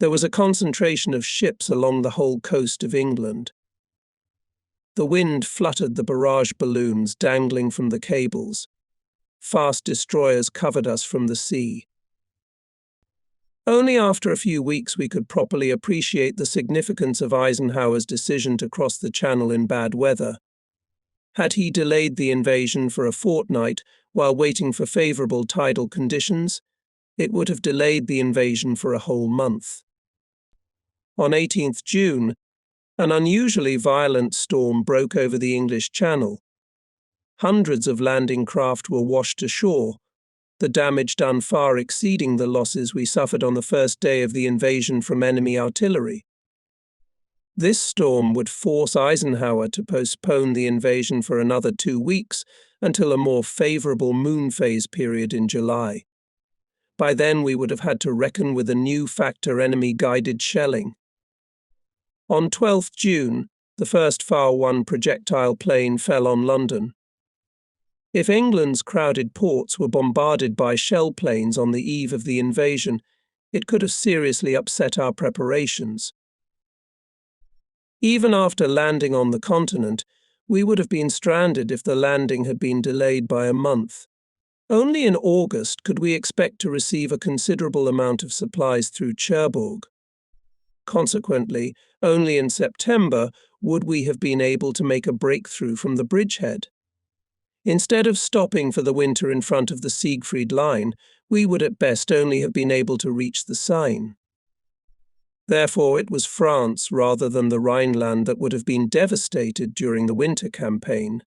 there was a concentration of ships along the whole coast of England. The wind fluttered the barrage balloons dangling from the cables. Fast destroyers covered us from the sea. Only after a few weeks we could properly appreciate the significance of Eisenhower's decision to cross the Channel in bad weather. Had he delayed the invasion for a fortnight while waiting for favourable tidal conditions, it would have delayed the invasion for a whole month. On 18th June, an unusually violent storm broke over the English Channel. Hundreds of landing craft were washed ashore, the damage done far exceeding the losses we suffered on the first day of the invasion from enemy artillery. This storm would force Eisenhower to postpone the invasion for another 2 weeks until a more favourable moon phase period in July. By then we would have had to reckon with a new factor enemy-guided shelling. On 12th June, the first FAR-1 projectile plane fell on London. If England's crowded ports were bombarded by shell planes on the eve of the invasion, it could have seriously upset our preparations. Even after landing on the continent, we would have been stranded if the landing had been delayed by a month. Only in August could we expect to receive a considerable amount of supplies through Cherbourg. Consequently, only in September would we have been able to make a breakthrough from the bridgehead. Instead of stopping for the winter in front of the Siegfried Line, we would at best only have been able to reach the Seine. Therefore, it was France rather than the Rhineland that would have been devastated during the winter campaign.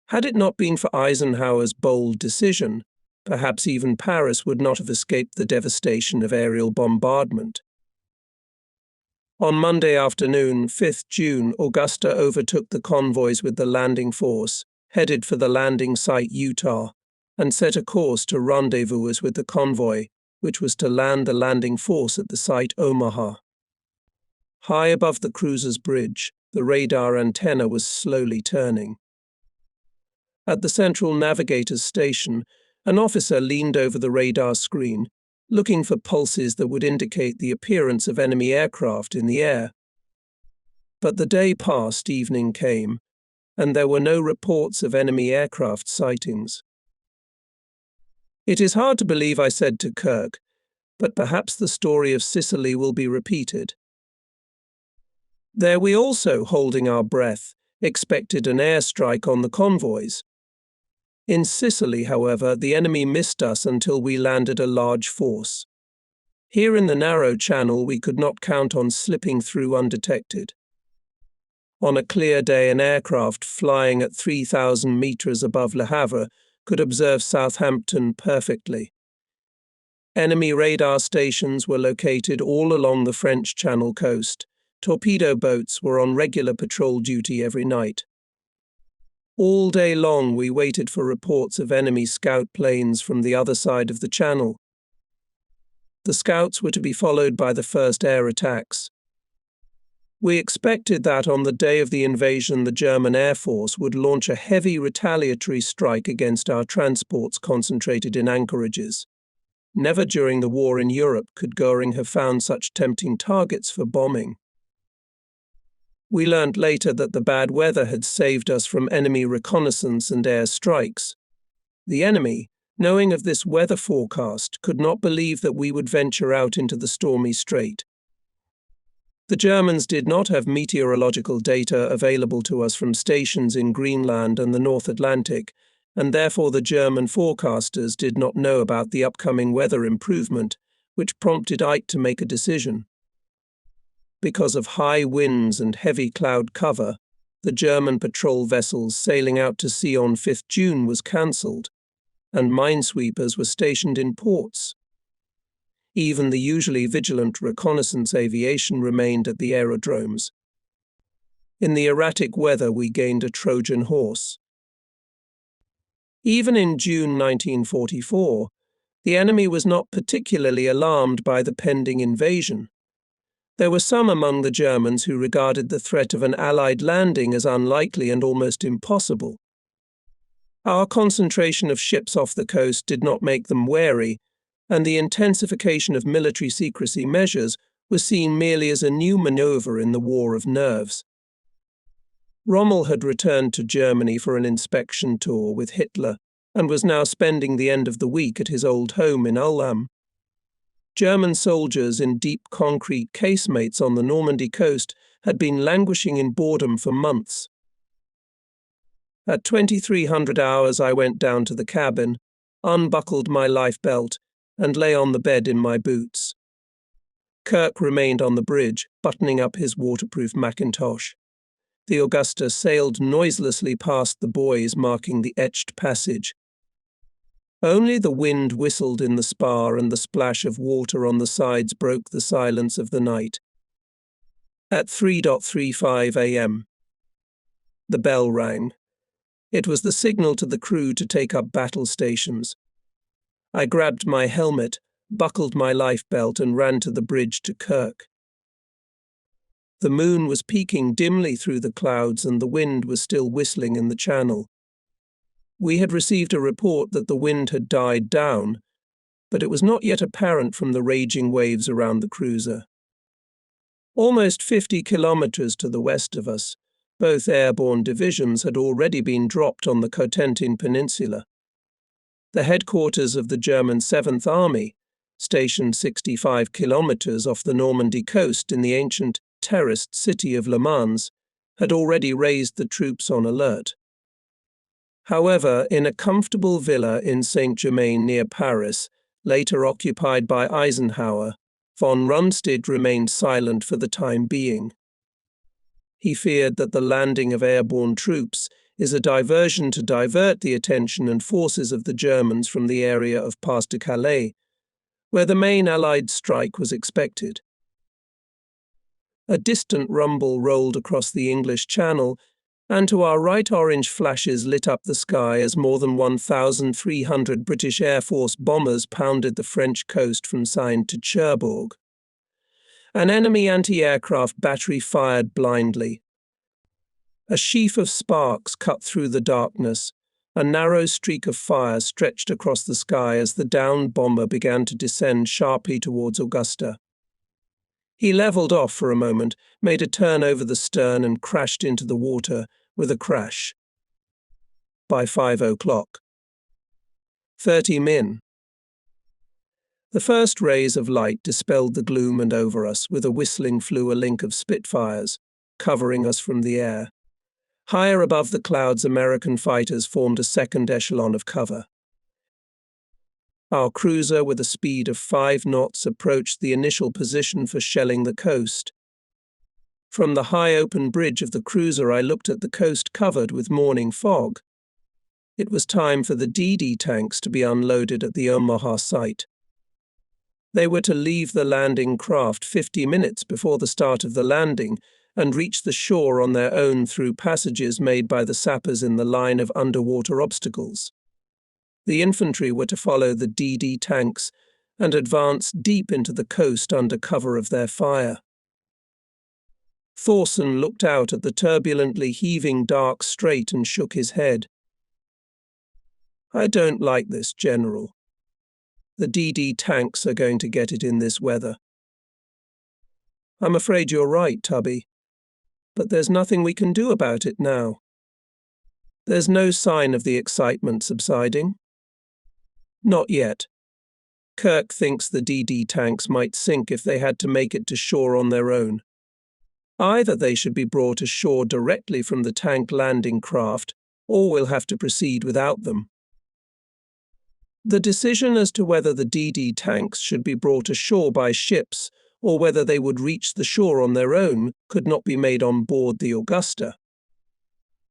Had it not been for Eisenhower's bold decision, perhaps even Paris would not have escaped the devastation of aerial bombardment. On Monday afternoon, 5th June, Augusta overtook the convoys with the landing force, headed for the landing site Utah, and set a course to rendezvous with the convoy, which was to land the landing force at the site Omaha. High above the cruiser's bridge, the radar antenna was slowly turning. At the central navigator's station, an officer leaned over the radar screen, looking for pulses that would indicate the appearance of enemy aircraft in the air. But the day passed, evening came, and there were no reports of enemy aircraft sightings. It is hard to believe I said to Kirk, but perhaps the story of Sicily will be repeated. There we also, holding our breath, expected an airstrike on the convoys. In Sicily, however, the enemy missed us until we landed a large force. Here in the narrow channel, we could not count on slipping through undetected. On a clear day, an aircraft flying at 3,000 meters above Le Havre could observe Southampton perfectly. Enemy radar stations were located all along the French Channel coast. Torpedo boats were on regular patrol duty every night. All day long we waited for reports of enemy scout planes from the other side of the channel. The scouts were to be followed by the first air attacks. We expected that on the day of the invasion the German Air Force would launch a heavy retaliatory strike against our transports concentrated in anchorages. Never during the war in Europe could Göring have found such tempting targets for bombing. We learnt later that the bad weather had saved us from enemy reconnaissance and air strikes. The enemy, knowing of this weather forecast, could not believe that we would venture out into the stormy strait. The Germans did not have meteorological data available to us from stations in Greenland and the North Atlantic, and therefore the German forecasters did not know about the upcoming weather improvement, which prompted Ike to make a decision. Because of high winds and heavy cloud cover, the German patrol vessels sailing out to sea on 5th June was cancelled, and minesweepers were stationed in ports. Even the usually vigilant reconnaissance aviation remained at the aerodromes. In the erratic weather, we gained a Trojan horse. Even in June 1944, the enemy was not particularly alarmed by the pending invasion. There were some among the Germans who regarded the threat of an Allied landing as unlikely and almost impossible. Our concentration of ships off the coast did not make them wary, and the intensification of military secrecy measures was seen merely as a new maneuver in the war of nerves. Rommel had returned to Germany for an inspection tour with Hitler and was now spending the end of the week at his old home in Ulm. German soldiers in deep concrete casemates on the Normandy coast had been languishing in boredom for months. At 2300 hours I went down to the cabin, unbuckled my life belt, and lay on the bed in my boots. Kirk remained on the bridge, buttoning up his waterproof mackintosh. The Augusta sailed noiselessly past the buoys marking the etched passage. Only the wind whistled in the spar and the splash of water on the sides broke the silence of the night. At 3:35 a.m., the bell rang. It was the signal to the crew to take up battle stations. I grabbed my helmet, buckled my life belt, and ran to the bridge to Kirk. The moon was peeking dimly through the clouds and the wind was still whistling in the channel. We had received a report that the wind had died down, but it was not yet apparent from the raging waves around the cruiser. Almost 50 kilometers to the west of us, both airborne divisions had already been dropped on the Cotentin Peninsula. The headquarters of the German 7th Army, stationed 65 kilometers off the Normandy coast in the ancient terraced city of Le Mans, had already raised the troops on alert. However, in a comfortable villa in Saint-Germain near Paris, later occupied by Eisenhower, von Rundstedt remained silent for the time being. He feared that the landing of airborne troops is a diversion to divert the attention and forces of the Germans from the area of Pas-de-Calais, where the main Allied strike was expected. A distant rumble rolled across the English Channel, and to our right orange flashes lit up the sky as more than 1,300 British Air Force bombers pounded the French coast from Seine to Cherbourg. An enemy anti-aircraft battery fired blindly. A sheaf of sparks cut through the darkness. A narrow streak of fire stretched across the sky as the downed bomber began to descend sharply towards Augusta. He leveled off for a moment, made a turn over the stern and crashed into the water with a crash. By 5 o'clock. 30 min. The first rays of light dispelled the gloom, and over us, with a whistling, flew a link of Spitfires, covering us from the air. Higher above the clouds, American fighters formed a second echelon of cover. Our cruiser, with a speed of 5 knots, approached the initial position for shelling the coast. From the high open bridge of the cruiser, I looked at the coast covered with morning fog. It was time for the DD tanks to be unloaded at the Omaha site. They were to leave the landing craft 50 minutes before the start of the landing and reach the shore on their own through passages made by the sappers in the line of underwater obstacles. The infantry were to follow the DD tanks and advance deep into the coast under cover of their fire. Thorson looked out at the turbulently heaving dark strait and shook his head. "I don't like this, General. The DD tanks are going to get it in this weather." "I'm afraid you're right, Tubby. But there's nothing we can do about it now. There's no sign of the excitement subsiding." "Not yet. Kirk thinks the DD tanks might sink if they had to make it to shore on their own. Either they should be brought ashore directly from the tank landing craft, or we'll have to proceed without them." The decision as to whether the DD tanks should be brought ashore by ships or whether they would reach the shore on their own could not be made on board the Augusta.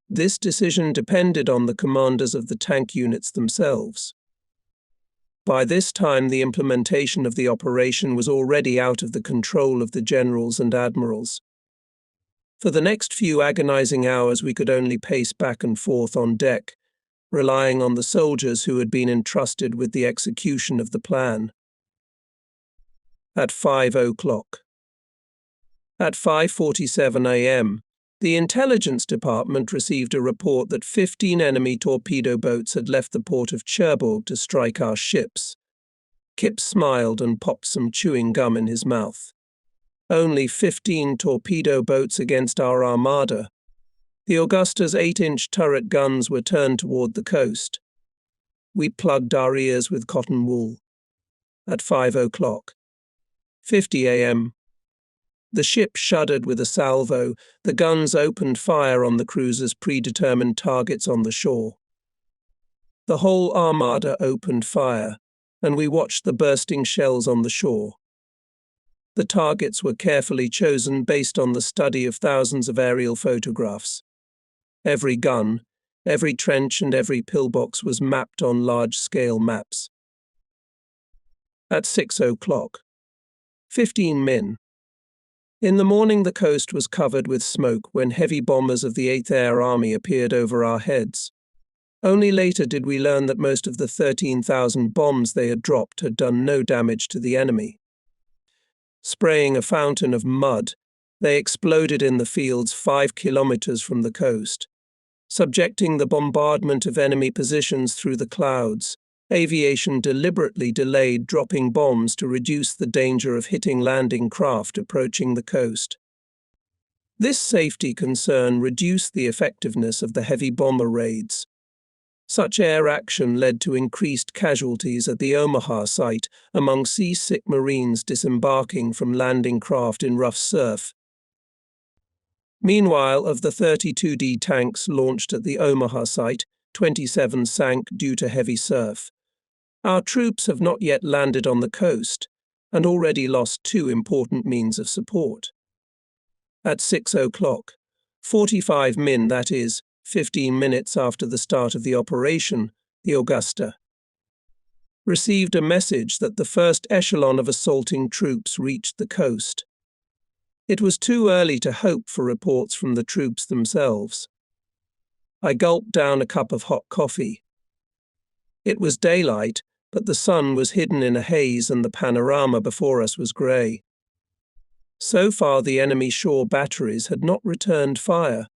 This decision depended on the commanders of the tank units themselves. By this time, the implementation of the operation was already out of the control of the generals and admirals. For the next few agonizing hours, we could only pace back and forth on deck, relying on the soldiers who had been entrusted with the execution of the plan. At 5 o'clock. At 5:47 a.m., the Intelligence Department received a report that 15 enemy torpedo boats had left the port of Cherbourg to strike our ships. Kip smiled and popped some chewing gum in his mouth. Only 15 torpedo boats against our armada. The Augusta's 8-inch turret guns were turned toward the coast. We plugged our ears with cotton wool. At 5 o'clock. 50 a.m. The ship shuddered with a salvo. The guns opened fire on the cruiser's predetermined targets on the shore. The whole armada opened fire, and we watched the bursting shells on the shore. The targets were carefully chosen based on the study of thousands of aerial photographs. Every gun, every trench and every pillbox was mapped on large-scale maps. At 6 o'clock. 15 min. In the morning, the coast was covered with smoke when heavy bombers of the 8th Air Army appeared over our heads. Only later did we learn that most of the 13,000 bombs they had dropped had done no damage to the enemy. Spraying a fountain of mud, they exploded in the fields 5 kilometers from the coast. Subjecting the bombardment of enemy positions through the clouds, aviation deliberately delayed dropping bombs to reduce the danger of hitting landing craft approaching the coast. This safety concern reduced the effectiveness of the heavy bomber raids. Such air action led to increased casualties at the Omaha site among seasick Marines disembarking from landing craft in rough surf. Meanwhile, of the 32D tanks launched at the Omaha site, 27 sank due to heavy surf. Our troops have not yet landed on the coast and already lost two important means of support. At 6 o'clock, 45 min, that is, 15 minutes after the start of the operation, the Augusta received a message that the first echelon of assaulting troops reached the coast. It was too early to hope for reports from the troops themselves. I gulped down a cup of hot coffee. It was daylight, but the sun was hidden in a haze and the panorama before us was grey. So far, the enemy shore batteries had not returned fire.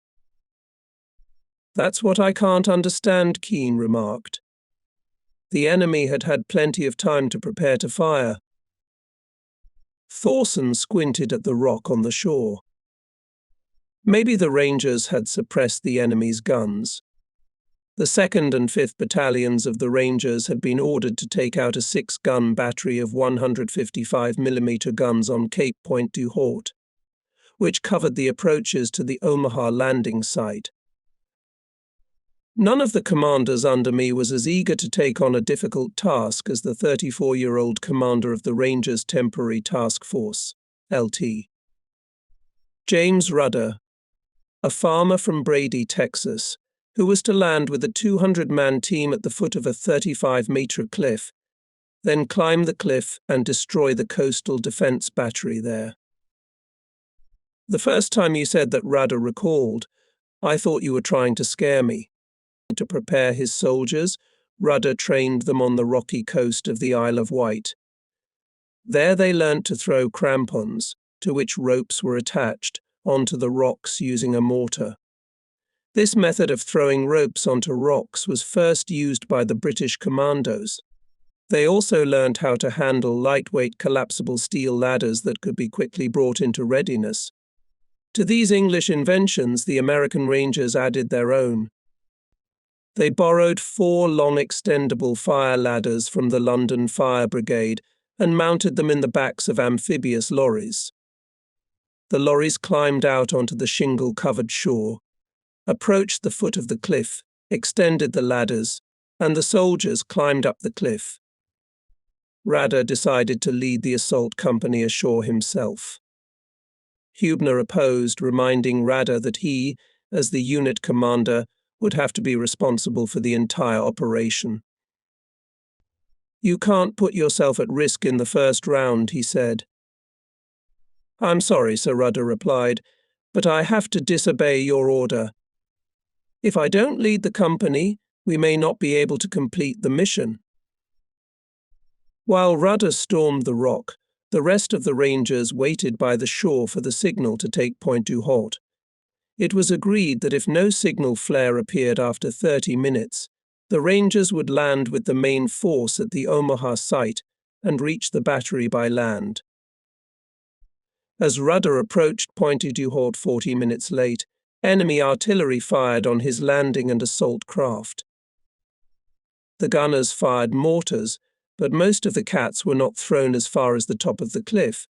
"That's what I can't understand," Keane remarked. The enemy had had plenty of time to prepare to fire. Thorson squinted at the rock on the shore. Maybe the Rangers had suppressed the enemy's guns. The 2nd and 5th Battalions of the Rangers had been ordered to take out a 6-gun battery of 155mm guns on Cape Point du Hout, which covered the approaches to the Omaha landing site. None of the commanders under me was as eager to take on a difficult task as the 34-year-old commander of the Rangers Temporary Task Force, LT. James Rudder, a farmer from Brady, Texas, who was to land with a 200-man team at the foot of a 35-meter cliff, then climb the cliff and destroy the coastal defense battery there. The first time you said that, Rudder recalled, I thought you were trying to scare me. To prepare his soldiers, Rudder trained them on the rocky coast of the Isle of Wight. There they learnt to throw crampons, to which ropes were attached, onto the rocks using a mortar. This method of throwing ropes onto rocks was first used by the British commandos. They also learned how to handle lightweight collapsible steel ladders that could be quickly brought into readiness. To these English inventions, the American Rangers added their own. They borrowed 4 long extendable fire ladders from the London Fire Brigade and mounted them in the backs of amphibious lorries. The lorries climbed out onto the shingle-covered shore, approached the foot of the cliff, extended the ladders, and the soldiers climbed up the cliff. Rudder decided to lead the assault company ashore himself. Hubner opposed, reminding Rudder that he, as the unit commander, would have to be responsible for the entire operation. "You can't put yourself at risk in the first round," he said. "I'm sorry," Sir Rudder replied, "but I have to disobey your order. If I don't lead the company, we may not be able to complete the mission." While Rudder stormed the rock, the rest of the Rangers waited by the shore for the signal to take Point du Hout. It was agreed that if no signal flare appeared after 30 minutes, the Rangers would land with the main force at the Omaha site and reach the battery by land. As Rudder approached Point du Hout 40 minutes late, enemy artillery fired on his landing and assault craft. The gunners fired mortars, but most of the cats were not thrown as far as the top of the cliff,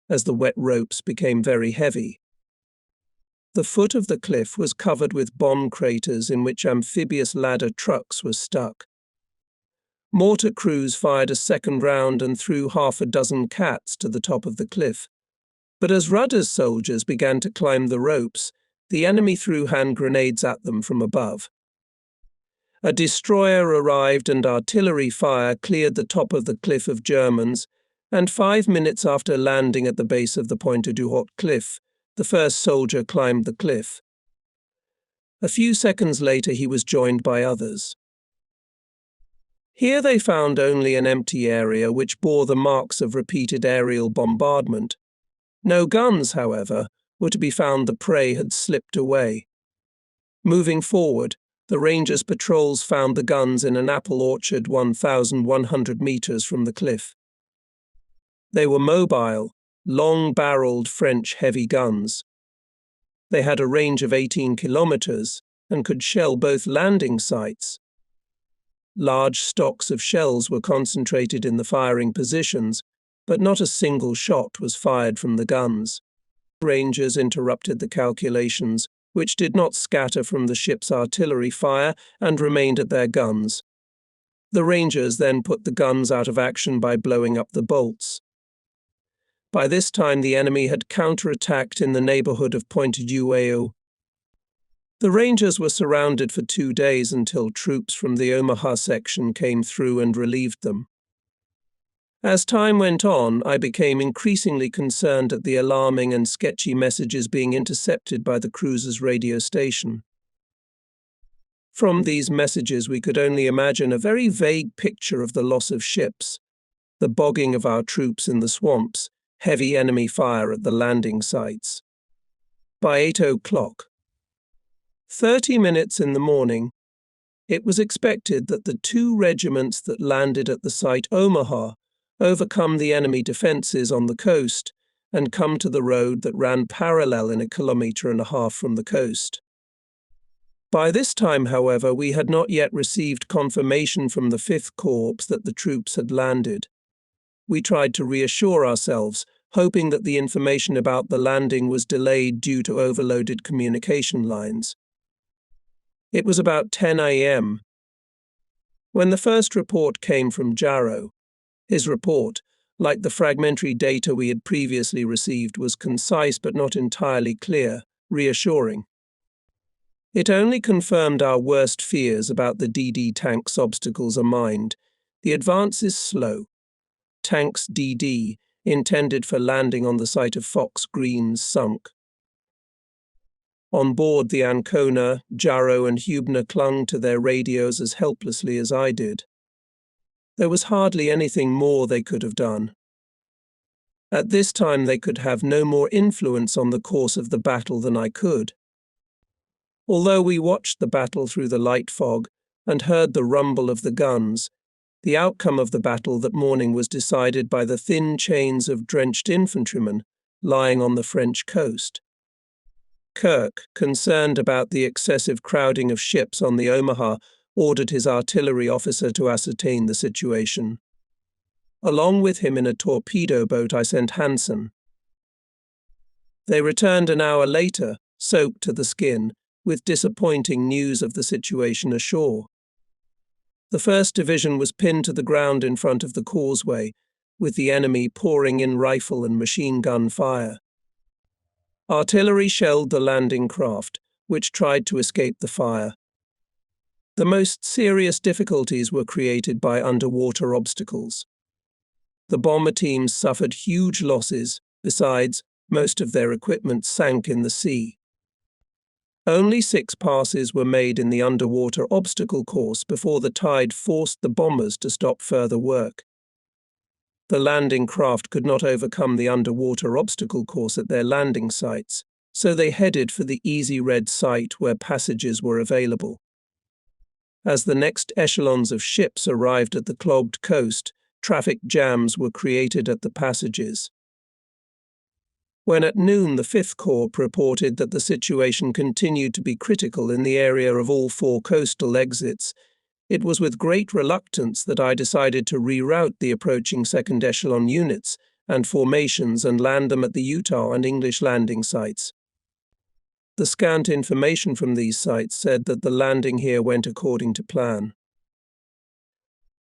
as the wet ropes became very heavy. The foot of the cliff was covered with bomb craters in which amphibious ladder trucks were stuck. Mortar crews fired a second round and threw half a dozen cats to the top of the cliff. But as Rudder's soldiers began to climb the ropes, the enemy threw hand grenades at them from above. A destroyer arrived and artillery fire cleared the top of the cliff of Germans, and 5 minutes after landing at the base of the Point du Hout cliff, the first soldier climbed the cliff. A few seconds later, he was joined by others. Here they found only an empty area which bore the marks of repeated aerial bombardment. No guns, however, were to be found. The prey had slipped away. Moving forward, the Rangers' patrols found the guns in an apple orchard 1,100 meters from the cliff. They were mobile, long-barreled French heavy guns. They had a range of 18 kilometers and could shell both landing sites. Large stocks of shells were concentrated in the firing positions, but not a single shot was fired from the guns. Rangers interrupted the calculations, which did not scatter from the ship's artillery fire and remained at their guns. The Rangers then put the guns out of action by blowing up the bolts. By this time, the enemy had counterattacked in the neighborhood of Point Dueo. The Rangers were surrounded for 2 days until troops from the Omaha section came through and relieved them. As time went on, I became increasingly concerned at the alarming and sketchy messages being intercepted by the cruiser's radio station. From these messages, we could only imagine a very vague picture of the loss of ships, the bogging of our troops in the swamps, heavy enemy fire at the landing sites. By 8 o'clock, 30 minutes in the morning, it was expected that the 2 regiments that landed at the site Omaha overcome the enemy defences on the coast and come to the road that ran parallel in 1.5 kilometers from the coast. By this time, however, we had not yet received confirmation from the 5th Corps that the troops had landed. We tried to reassure ourselves, hoping that the information about the landing was delayed due to overloaded communication lines. It was about 10 a.m. when the first report came from Jarrow. His report, like the fragmentary data we had previously received, was concise but not entirely clear, reassuring. It only confirmed our worst fears about the DD tanks' obstacles are mined. The advance is slow. Tanks DD, intended for landing on the site of Fox Greens, sunk. On board the Ancona, Jarrow and Hubner clung to their radios as helplessly as I did. There was hardly anything more they could have done. At this time they could have no more influence on the course of the battle than I could. Although we watched the battle through the light fog and heard the rumble of the guns, the outcome of the battle that morning was decided by the thin chains of drenched infantrymen lying on the French coast. Kirk, concerned about the excessive crowding of ships on the Omaha, ordered his artillery officer to ascertain the situation. Along with him in a torpedo boat I sent Hansen. They returned an hour later, soaked to the skin, with disappointing news of the situation ashore. The 1st Division was pinned to the ground in front of the causeway, with the enemy pouring in rifle and machine gun fire. Artillery shelled the landing craft, which tried to escape the fire. The most serious difficulties were created by underwater obstacles. The bomber teams suffered huge losses. Besides, most of their equipment sank in the sea. Only 6 passes were made in the underwater obstacle course before the tide forced the bombers to stop further work. The landing craft could not overcome the underwater obstacle course at their landing sites, so they headed for the Easy Red site where passages were available. As the next echelons of ships arrived at the clogged coast, traffic jams were created at the passages. When at noon the 5th Corps reported that the situation continued to be critical in the area of all 4 coastal exits, it was with great reluctance that I decided to reroute the approaching second echelon units and formations and land them at the Utah and English landing sites. The scant information from these sites said that the landing here went according to plan.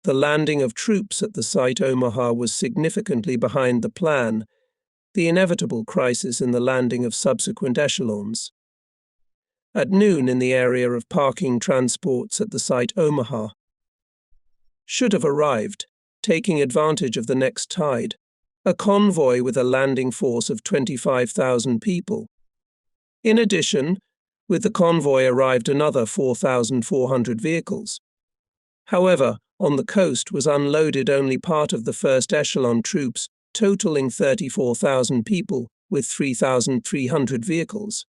The landing of troops at the site Omaha was significantly behind the plan, the inevitable crisis in the landing of subsequent echelons. At noon in the area of parking transports at the site Omaha should have arrived, taking advantage of the next tide, a convoy with a landing force of 25,000 people. In addition, with the convoy arrived another 4,400 vehicles. However, on the coast was unloaded only part of the first echelon troops, totaling 34,000 people with 3,300 vehicles.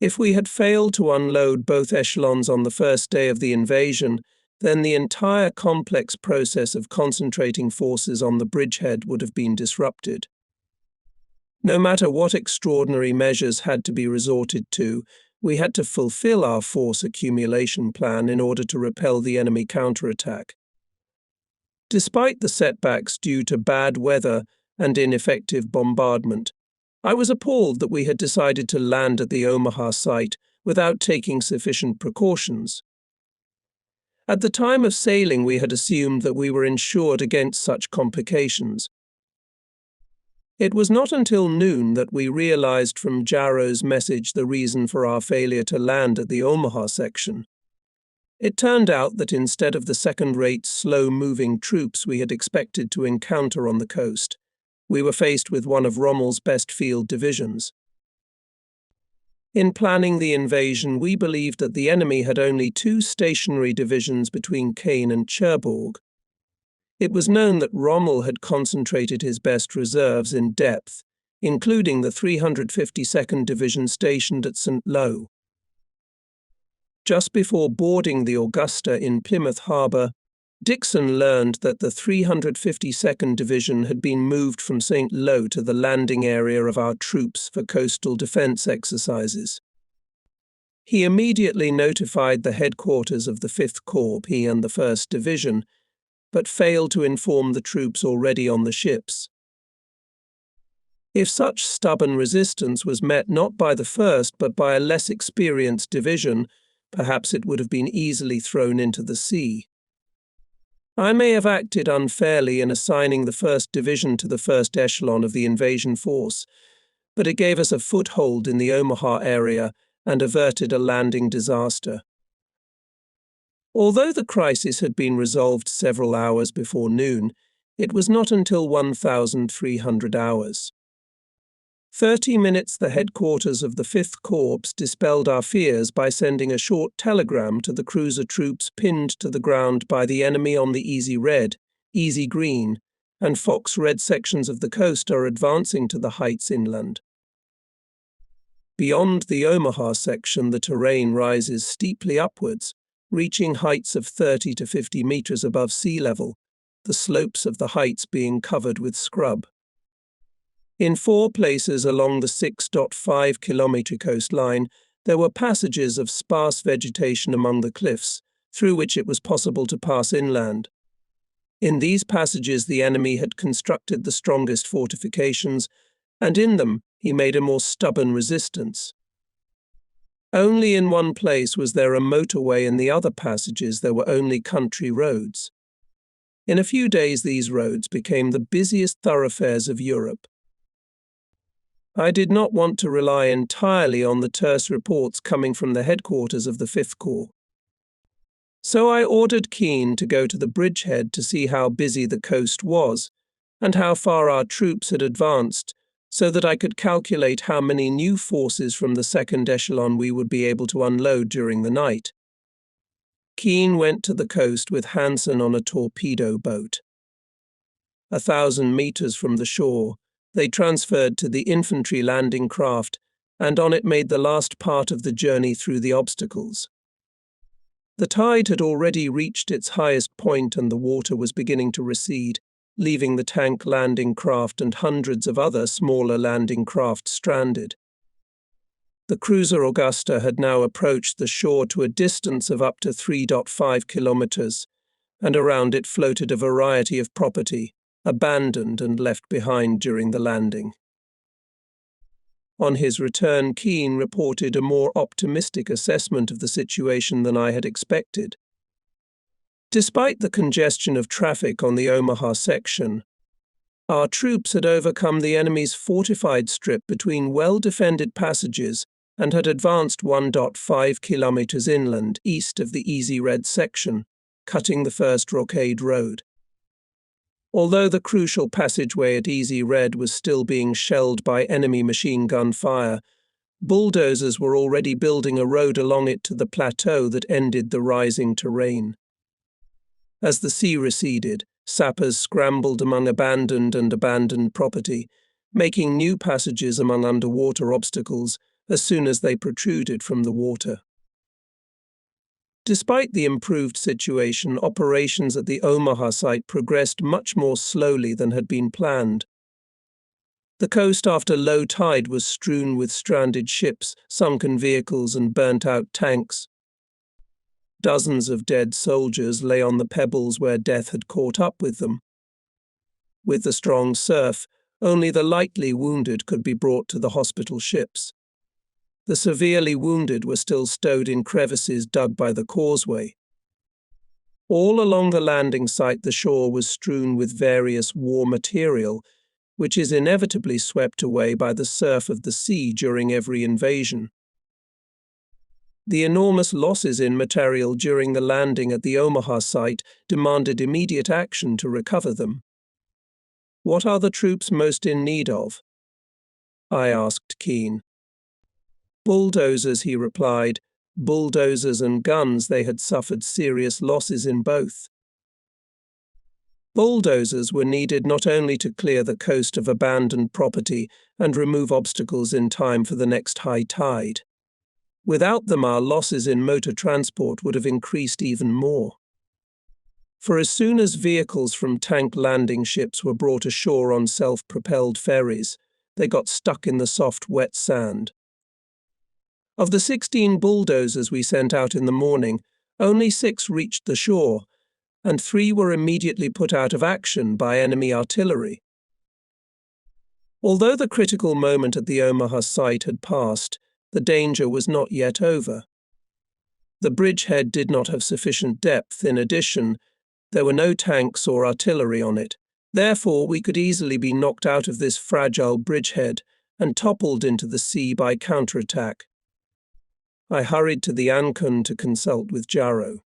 If we had failed to unload both echelons on the first day of the invasion, then the entire complex process of concentrating forces on the bridgehead would have been disrupted. No matter what extraordinary measures had to be resorted to, we had to fulfill our force accumulation plan in order to repel the enemy counterattack. Despite the setbacks due to bad weather and ineffective bombardment, I was appalled that we had decided to land at the Omaha site without taking sufficient precautions. At the time of sailing, we had assumed that we were insured against such complications. It was not until noon that we realized from Jarrow's message the reason for our failure to land at the Omaha section. It turned out that instead of the second-rate, slow-moving troops we had expected to encounter on the coast, we were faced with one of Rommel's best field divisions. In planning the invasion, we believed that the enemy had only 2 stationary divisions between Caen and Cherbourg. It was known that Rommel had concentrated his best reserves in depth, including the 352nd Division stationed at St. Lo. Just before boarding the Augusta in Plymouth Harbour, Dixon learned that the 352nd Division had been moved from St. Lo to the landing area of our troops for coastal defence exercises. He immediately notified the headquarters of the 5th Corps, he and the 1st Division, but failed to inform the troops already on the ships. If such stubborn resistance was met not by the 1st but by a less experienced division, perhaps it would have been easily thrown into the sea. I may have acted unfairly in assigning the 1st Division to the first echelon of the invasion force, but it gave us a foothold in the Omaha area and averted a landing disaster. Although the crisis had been resolved several hours before noon, it was not until 1,300 hours. 30 minutes the headquarters of the 5th Corps dispelled our fears by sending a short telegram to the cruiser troops pinned to the ground by the enemy on the Easy Red, Easy Green, and Fox Red sections of the coast are advancing to the heights inland. Beyond the Omaha section, the terrain rises steeply upwards, reaching heights of 30 to 50 meters above sea level, the slopes of the heights being covered with scrub. In 4 places along the 6.5-kilometer coastline, there were passages of sparse vegetation among the cliffs, through which it was possible to pass inland. In these passages the enemy had constructed the strongest fortifications, and in them he made a more stubborn resistance. Only in one place was there a motorway, in the other passages there were only country roads. In a few days these roads became the busiest thoroughfares of Europe. I did not want to rely entirely on the terse reports coming from the headquarters of the 5th Corps. So I ordered Keane to go to the bridgehead to see how busy the coast was, and how far our troops had advanced, so that I could calculate how many new forces from the second echelon we would be able to unload during the night. Keane went to the coast with Hansen on a torpedo boat. 1,000 meters from the shore, they transferred to the infantry landing craft, and on it made the last part of the journey through the obstacles. The tide had already reached its highest point and the water was beginning to recede, leaving the tank landing craft and hundreds of other smaller landing craft stranded. The cruiser Augusta had now approached the shore to a distance of up to 3.5 kilometers, and around it floated a variety of property, abandoned and left behind during the landing. On his return, Keane reported a more optimistic assessment of the situation than I had expected. Despite the congestion of traffic on the Omaha section, our troops had overcome the enemy's fortified strip between well-defended passages and had advanced 1.5 kilometers inland east of the Easy Red section, cutting the first Rockade Road. Although the crucial passageway at Easy Red was still being shelled by enemy machine gun fire, bulldozers were already building a road along it to the plateau that ended the rising terrain. As the sea receded, sappers scrambled among abandoned property, making new passages among underwater obstacles as soon as they protruded from the water. Despite the improved situation, operations at the Omaha site progressed much more slowly than had been planned. The coast after low tide was strewn with stranded ships, sunken vehicles, and burnt-out tanks. Dozens of dead soldiers lay on the pebbles where death had caught up with them. With the strong surf, only the lightly wounded could be brought to the hospital ships. The severely wounded were still stowed in crevices dug by the causeway. All along the landing site, the shore was strewn with various war material, which is inevitably swept away by the surf of the sea during every invasion. The enormous losses in material during the landing at the Omaha site demanded immediate action to recover them. "What are the troops most in need of?" I asked Keane. "Bulldozers," he replied. Bulldozers and guns. They had suffered serious losses in both. Bulldozers were needed not only to clear the coast of abandoned property and remove obstacles in time for the next high tide. Without them, our losses in motor transport would have increased even more. For as soon as vehicles from tank landing ships were brought ashore on self-propelled ferries, they got stuck in the soft, wet sand. Of the 16 bulldozers we sent out in the morning, only 6 reached the shore, and 3 were immediately put out of action by enemy artillery. Although the critical moment at the Omaha site had passed, the danger was not yet over. The bridgehead did not have sufficient depth. In addition, there were no tanks or artillery on it. Therefore, we could easily be knocked out of this fragile bridgehead and toppled into the sea by counterattack. I hurried to the Ancon to consult with Jarrow.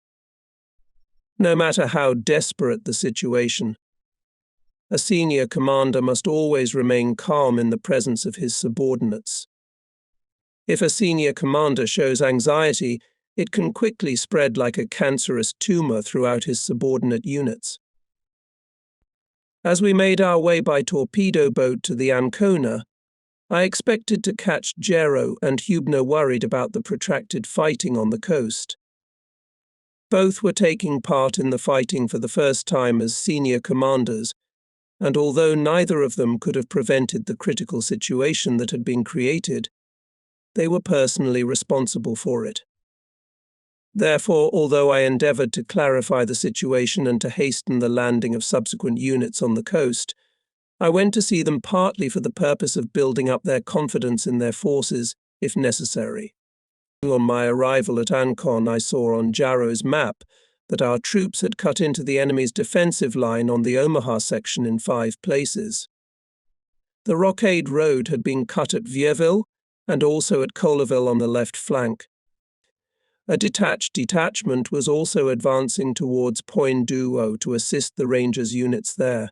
No matter how desperate the situation, a senior commander must always remain calm in the presence of his subordinates. If a senior commander shows anxiety, it can quickly spread like a cancerous tumor throughout his subordinate units. As we made our way by torpedo boat to the Ancona, I expected to catch Jarrow and Hubner worried about the protracted fighting on the coast. Both were taking part in the fighting for the first time as senior commanders, and although neither of them could have prevented the critical situation that had been created, they were personally responsible for it. Therefore, although I endeavored to clarify the situation and to hasten the landing of subsequent units on the coast, I went to see them partly for the purpose of building up their confidence in their forces, if necessary. On my arrival at Ancon, I saw on Jarrow's map that our troops had cut into the enemy's defensive line on the Omaha section in 5 places. The Rockade Road had been cut at Vierville and also at Colaville on the left flank. A detached detachment was also advancing towards Point Duo to assist the Rangers units there.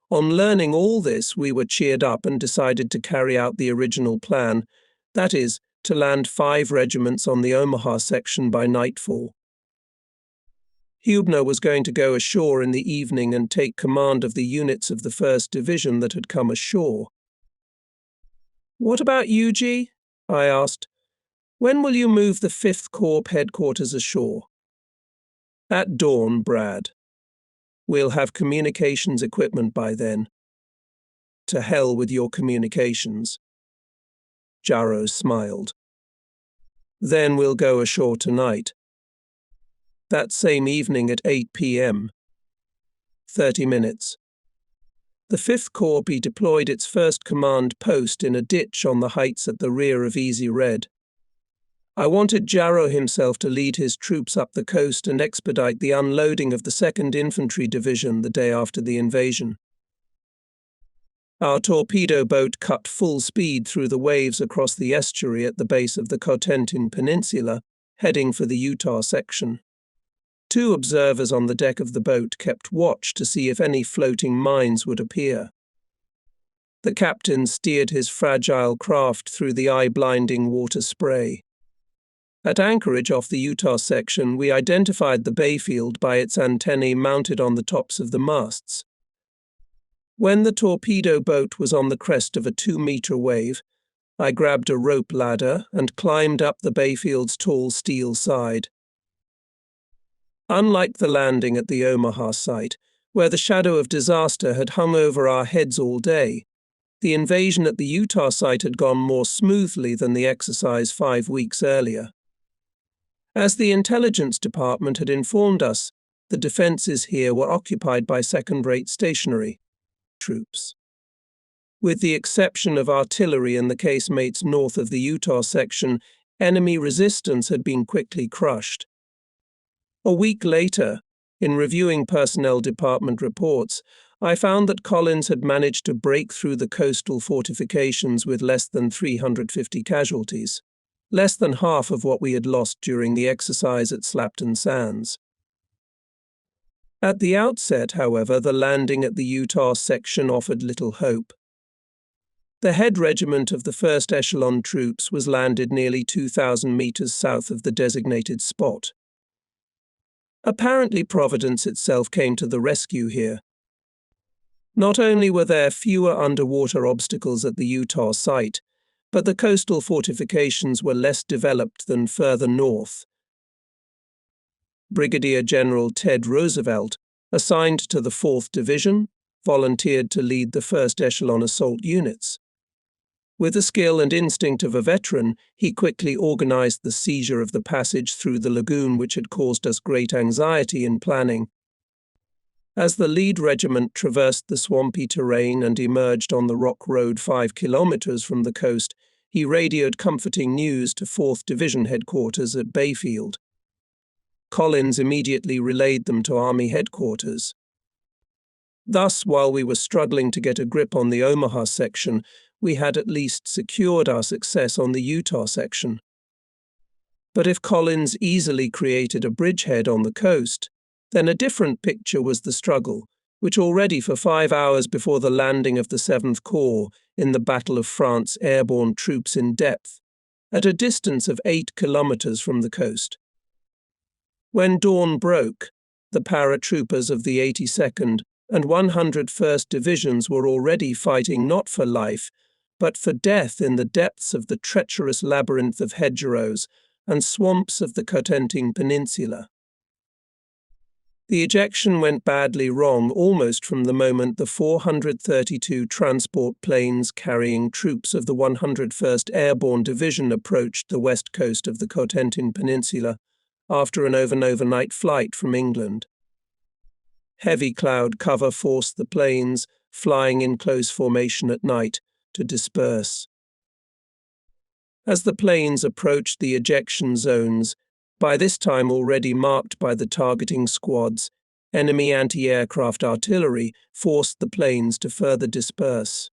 On learning all this, we were cheered up and decided to carry out the original plan, that is, to land 5 regiments on the Omaha section by nightfall. Hubner was going to go ashore in the evening and take command of the units of the 1st Division that had come ashore. "What about you, G?" I asked. "When will you move the 5th Corps headquarters ashore?" "At dawn, Brad. We'll have communications equipment by then." "To hell with your communications." Jarrow smiled. "Then we'll go ashore tonight." That same evening at 8 p.m. 30 minutes. The 5th Corps deployed its first command post in a ditch on the heights at the rear of Easy Red. I wanted Jarrow himself to lead his troops up the coast and expedite the unloading of the 2nd Infantry Division the day after the invasion. Our torpedo boat cut full speed through the waves across the estuary at the base of the Cotentin Peninsula, heading for the Utah section. 2 observers on the deck of the boat kept watch to see if any floating mines would appear. The captain steered his fragile craft through the eye-blinding water spray. At anchorage off the Utah section, we identified the Bayfield by its antennae mounted on the tops of the masts. When the torpedo boat was on the crest of a 2-meter wave, I grabbed a rope ladder and climbed up the Bayfield's tall steel side. Unlike the landing at the Omaha site, where the shadow of disaster had hung over our heads all day, the invasion at the Utah site had gone more smoothly than the exercise 5 weeks earlier. As the intelligence department had informed us, the defenses here were occupied by second-rate stationary troops. With the exception of artillery and the casemates north of the Utah section, enemy resistance had been quickly crushed. A week later, in reviewing personnel department reports, I found that Collins had managed to break through the coastal fortifications with less than 350 casualties, less than half of what we had lost during the exercise at Slapton Sands. At the outset, however, the landing at the Utah section offered little hope. The head regiment of the 1st Echelon troops was landed nearly 2,000 meters south of the designated spot. Apparently, Providence itself came to the rescue here. Not only were there fewer underwater obstacles at the Utah site, but the coastal fortifications were less developed than further north. Brigadier General Ted Roosevelt, assigned to the 4th Division, volunteered to lead the 1st Echelon assault units. With the skill and instinct of a veteran, he quickly organized the seizure of the passage through the lagoon, which had caused us great anxiety in planning. As the lead regiment traversed the swampy terrain and emerged on the rock road 5 kilometers from the coast, he radioed comforting news to 4th Division headquarters at Bayfield. Collins immediately relayed them to Army headquarters. Thus, while we were struggling to get a grip on the Omaha section, we had at least secured our success on the Utah section. But if Collins easily created a bridgehead on the coast, then a different picture was the struggle, which already for 5 hours before the landing of the 7th Corps in the Battle of France airborne troops in depth, at a distance of 8 kilometers from the coast. When dawn broke, the paratroopers of the 82nd and 101st Divisions were already fighting not for life, but for death in the depths of the treacherous labyrinth of hedgerows and swamps of the Cotentin Peninsula. The ejection went badly wrong almost from the moment the 432 transport planes carrying troops of the 101st Airborne Division approached the west coast of the Cotentin Peninsula after an overnight flight from England. Heavy cloud cover forced the planes, flying in close formation at night, to disperse. As the planes approached the ejection zones, by this time already marked by the targeting squads, enemy anti-aircraft artillery forced the planes to further disperse.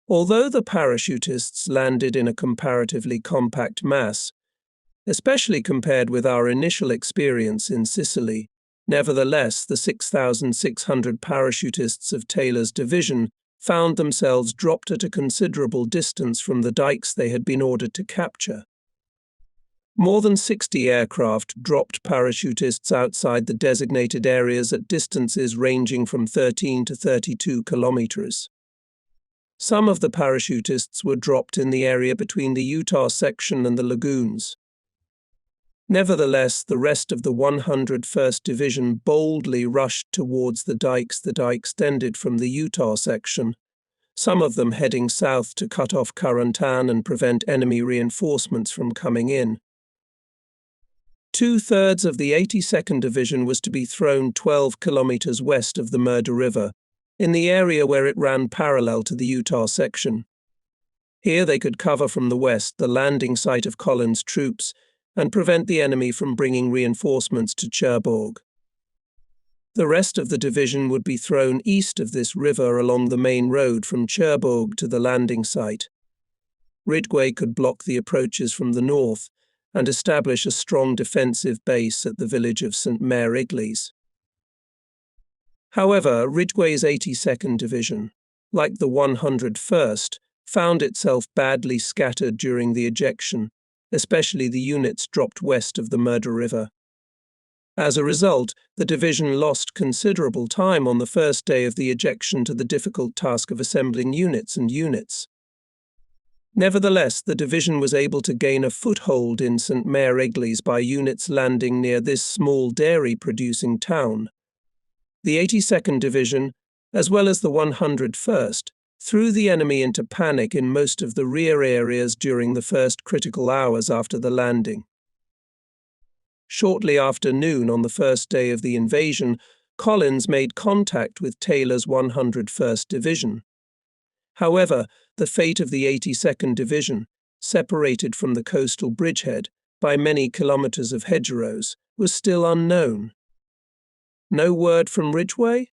Although the parachutists landed in a comparatively compact mass, especially compared with our initial experience in Sicily, nevertheless the 6,600 parachutists of Taylor's division found themselves dropped at a considerable distance from the dikes they had been ordered to capture. More than 60 aircraft dropped parachutists outside the designated areas at distances ranging from 13 to 32 kilometers. Some of the parachutists were dropped in the area between the Utah section and the lagoons. Nevertheless, the rest of the 101st Division boldly rushed towards the dikes that extended from the Utah section, some of them heading south to cut off Carentan and prevent enemy reinforcements from coming in. 2/3 of the 82nd Division was to be thrown 12 kilometers west of the Murder River, in the area where it ran parallel to the Utah section. Here they could cover from the west the landing site of Collins' troops and prevent the enemy from bringing reinforcements to Cherbourg. The rest of the division would be thrown east of this river along the main road from Cherbourg to the landing site. Ridgway could block the approaches from the north and establish a strong defensive base at the village of St. Mare Igles. However, Ridgway's 82nd Division, like the 101st, found itself badly scattered during the ejection, especially the units dropped west of the Murder River. As a result, the division lost considerable time on the first day of the ejection to the difficult task of assembling units. Nevertheless, the division was able to gain a foothold in St. Mare Eglise by units landing near this small dairy-producing town. The 82nd Division, as well as the 101st, threw the enemy into panic in most of the rear areas during the first critical hours after the landing. Shortly after noon on the first day of the invasion, Collins made contact with Taylor's 101st Division. However, the fate of the 82nd Division, separated from the coastal bridgehead by many kilometers of hedgerows, was still unknown. "No word from Ridgeway?"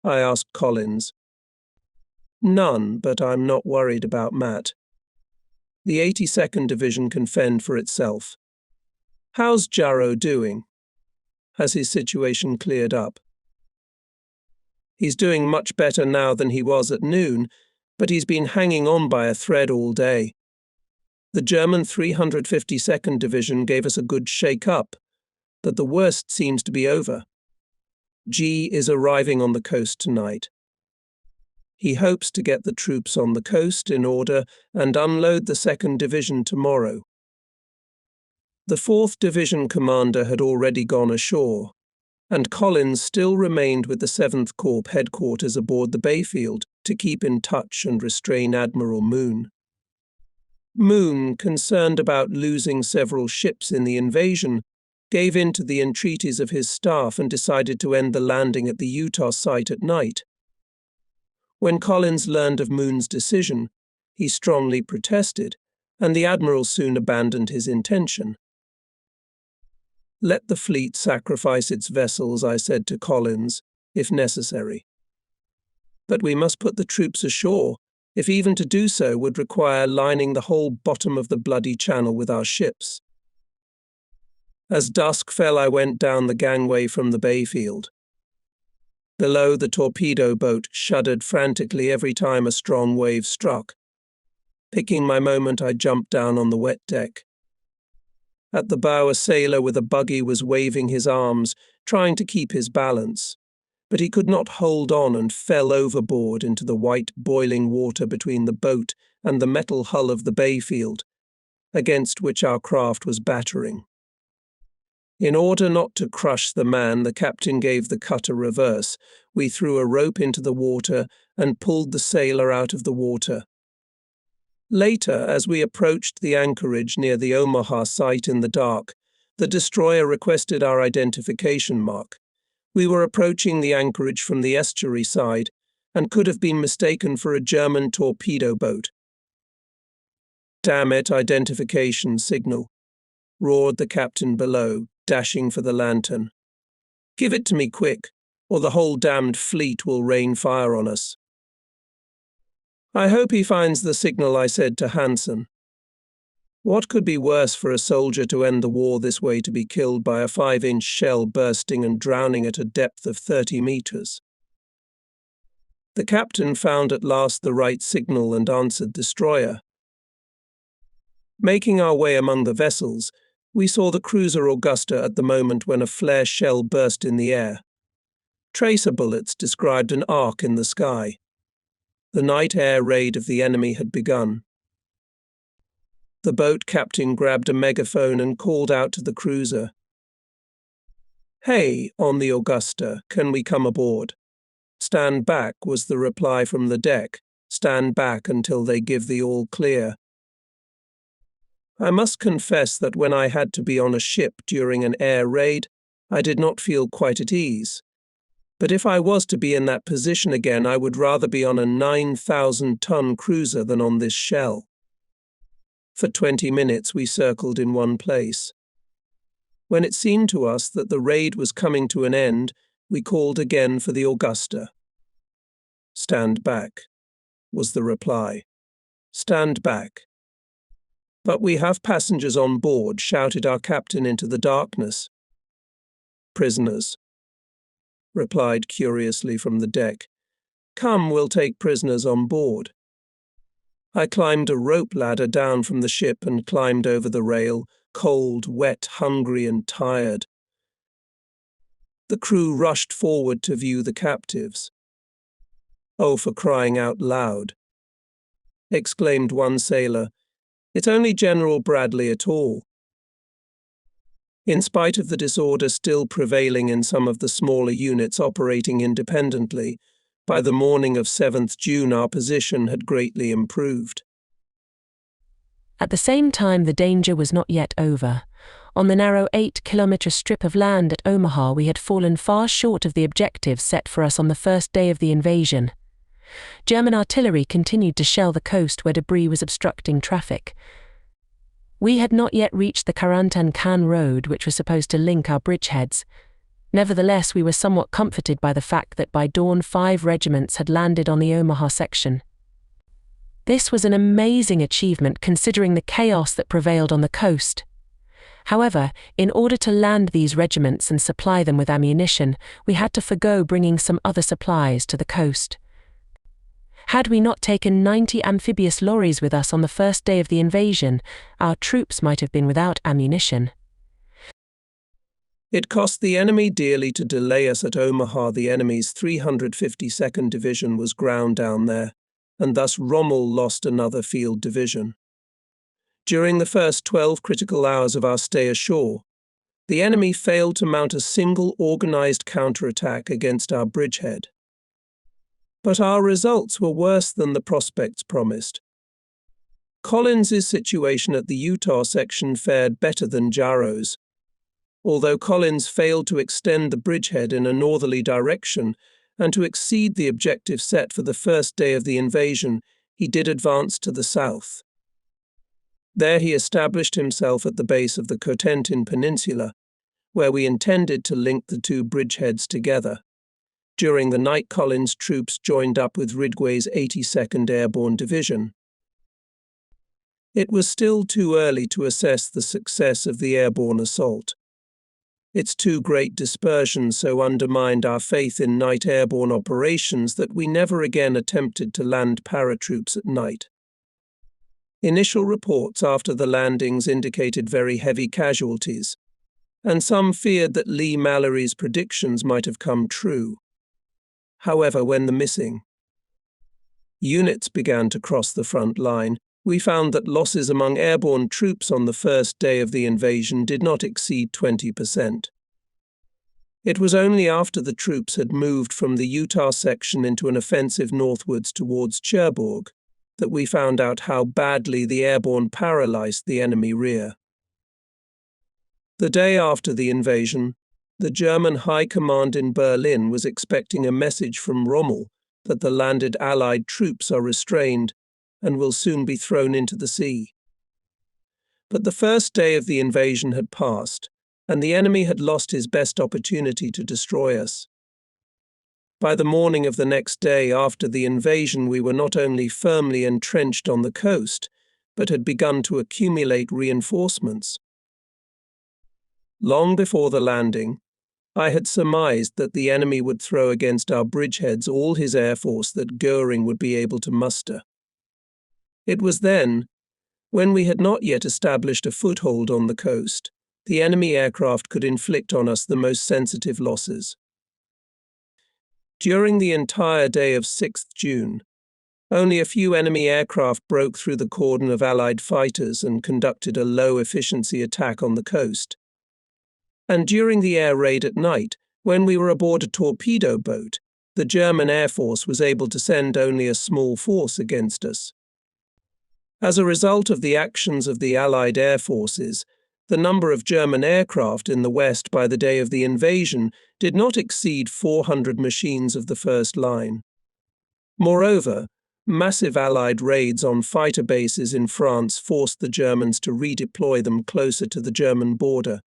I asked Collins. "None, but I'm not worried about Matt. The 82nd Division can fend for itself. How's Jarrow doing? Has his situation cleared up?" "He's doing much better now than he was at noon, but he's been hanging on by a thread all day. The German 352nd Division gave us a good shake-up, but the worst seems to be over. G is arriving on the coast tonight. He hopes to get the troops on the coast in order and unload the 2nd Division tomorrow." The 4th Division commander had already gone ashore, and Collins still remained with the 7th Corps headquarters aboard the Bayfield to keep in touch and restrain Admiral Moon. Moon, concerned about losing several ships in the invasion, gave in to the entreaties of his staff and decided to end the landing at the Utah site at night. When Collins learned of Moon's decision, he strongly protested, and the Admiral soon abandoned his intention. "Let the fleet sacrifice its vessels," I said to Collins, "if necessary. But we must put the troops ashore, if even to do so would require lining the whole bottom of the bloody channel with our ships." As dusk fell, I went down the gangway from the Bayfield. Below, the torpedo boat shuddered frantically every time a strong wave struck. Picking my moment, I jumped down on the wet deck. At the bow, a sailor with a buggy was waving his arms, trying to keep his balance, but he could not hold on and fell overboard into the white, boiling water between the boat and the metal hull of the Bayfield, against which our craft was battering. In order not to crush the man, the captain gave the cutter reverse. We threw a rope into the water and pulled the sailor out of the water. Later, as we approached the anchorage near the Omaha site in the dark, the destroyer requested our identification mark. We were approaching the anchorage from the estuary side and could have been mistaken for a German torpedo boat. "Damn it, identification signal," roared the captain below, dashing for the lantern. "Give it to me quick, or the whole damned fleet will rain fire on us." "I hope he finds the signal," I said to Hansen. What could be worse for a soldier to end the war this way to be killed by a 5-inch shell bursting and drowning at a depth of 30 meters? The captain found at last the right signal and answered destroyer. Making our way among the vessels, we saw the cruiser Augusta at the moment when a flare shell burst in the air. Tracer bullets described an arc in the sky. The night air raid of the enemy had begun. The boat captain grabbed a megaphone and called out to the cruiser. "Hey, on the Augusta, can we come aboard?" "Stand back," was the reply from the deck. "Stand back until they give the all clear." I must confess that when I had to be on a ship during an air raid, I did not feel quite at ease. But if I was to be in that position again, I would rather be on a 9,000-ton cruiser than on this shell. For 20 minutes we circled in one place. When it seemed to us that the raid was coming to an end, we called again for the Augusta. "Stand back," was the reply. "Stand back." "But we have passengers on board," shouted our captain into the darkness. "Prisoners," replied curiously from the deck. "Come, we'll take prisoners on board." I climbed a rope ladder down from the ship and climbed over the rail, cold, wet, hungry, and tired. The crew rushed forward to view the captives. Oh, for crying out loud! exclaimed one sailor. "It's only General Bradley at all." In spite of the disorder still prevailing in some of the smaller units operating independently, by the morning of 7th June our position had greatly improved. At the same time, the danger was not yet over. On the narrow 8-kilometre strip of land at Omaha, we had fallen far short of the objectives set for us on the first day of the invasion. German artillery continued to shell the coast where debris was obstructing traffic. We had not yet reached the Carantan-Can road, which was supposed to link our bridgeheads. Nevertheless, we were somewhat comforted by the fact that by dawn 5 regiments had landed on the Omaha section. This was an amazing achievement considering the chaos that prevailed on the coast. However, in order to land these regiments and supply them with ammunition, we had to forgo bringing some other supplies to the coast. Had we not taken 90 amphibious lorries with us on the first day of the invasion, our troops might have been without ammunition. It cost the enemy dearly to delay us at Omaha. The enemy's 352nd Division was ground down there, and thus Rommel lost another field division. During the first 12 critical hours of our stay ashore, the enemy failed to mount a single organized counterattack against our bridgehead. But our results were worse than the prospects promised. Collins's situation at the Utah section fared better than Jarrow's. Although Collins failed to extend the bridgehead in a northerly direction and to exceed the objective set for the first day of the invasion, he did advance to the south. There he established himself at the base of the Cotentin Peninsula, where we intended to link the two bridgeheads together. During the night, Collins' troops joined up with Ridgway's 82nd Airborne Division. It was still too early to assess the success of the airborne assault. Its too great dispersion so undermined our faith in night airborne operations that we never again attempted to land paratroops at night. Initial reports after the landings indicated very heavy casualties, and some feared that Lee-Mallory's predictions might have come true. However, when the missing units began to cross the front line, we found that losses among airborne troops on the first day of the invasion did not exceed 20%. It was only after the troops had moved from the Utah section into an offensive northwards towards Cherbourg that we found out how badly the airborne paralyzed the enemy rear. The day after the invasion, the German High Command in Berlin was expecting a message from Rommel that the landed Allied troops are restrained and will soon be thrown into the sea. But the first day of the invasion had passed, and the enemy had lost his best opportunity to destroy us. By the morning of the next day after the invasion, we were not only firmly entrenched on the coast, but had begun to accumulate reinforcements. Long before the landing, I had surmised that the enemy would throw against our bridgeheads all his air force that Goering would be able to muster. It was then, when we had not yet established a foothold on the coast, the enemy aircraft could inflict on us the most sensitive losses. During the entire day of 6th June, only a few enemy aircraft broke through the cordon of Allied fighters and conducted a low-efficiency attack on the coast. And during the air raid at night, when we were aboard a torpedo boat, the German Air Force was able to send only a small force against us. As a result of the actions of the Allied air forces, the number of German aircraft in the West by the day of the invasion did not exceed 400 machines of the first line. Moreover, massive Allied raids on fighter bases in France forced the Germans to redeploy them closer to the German border.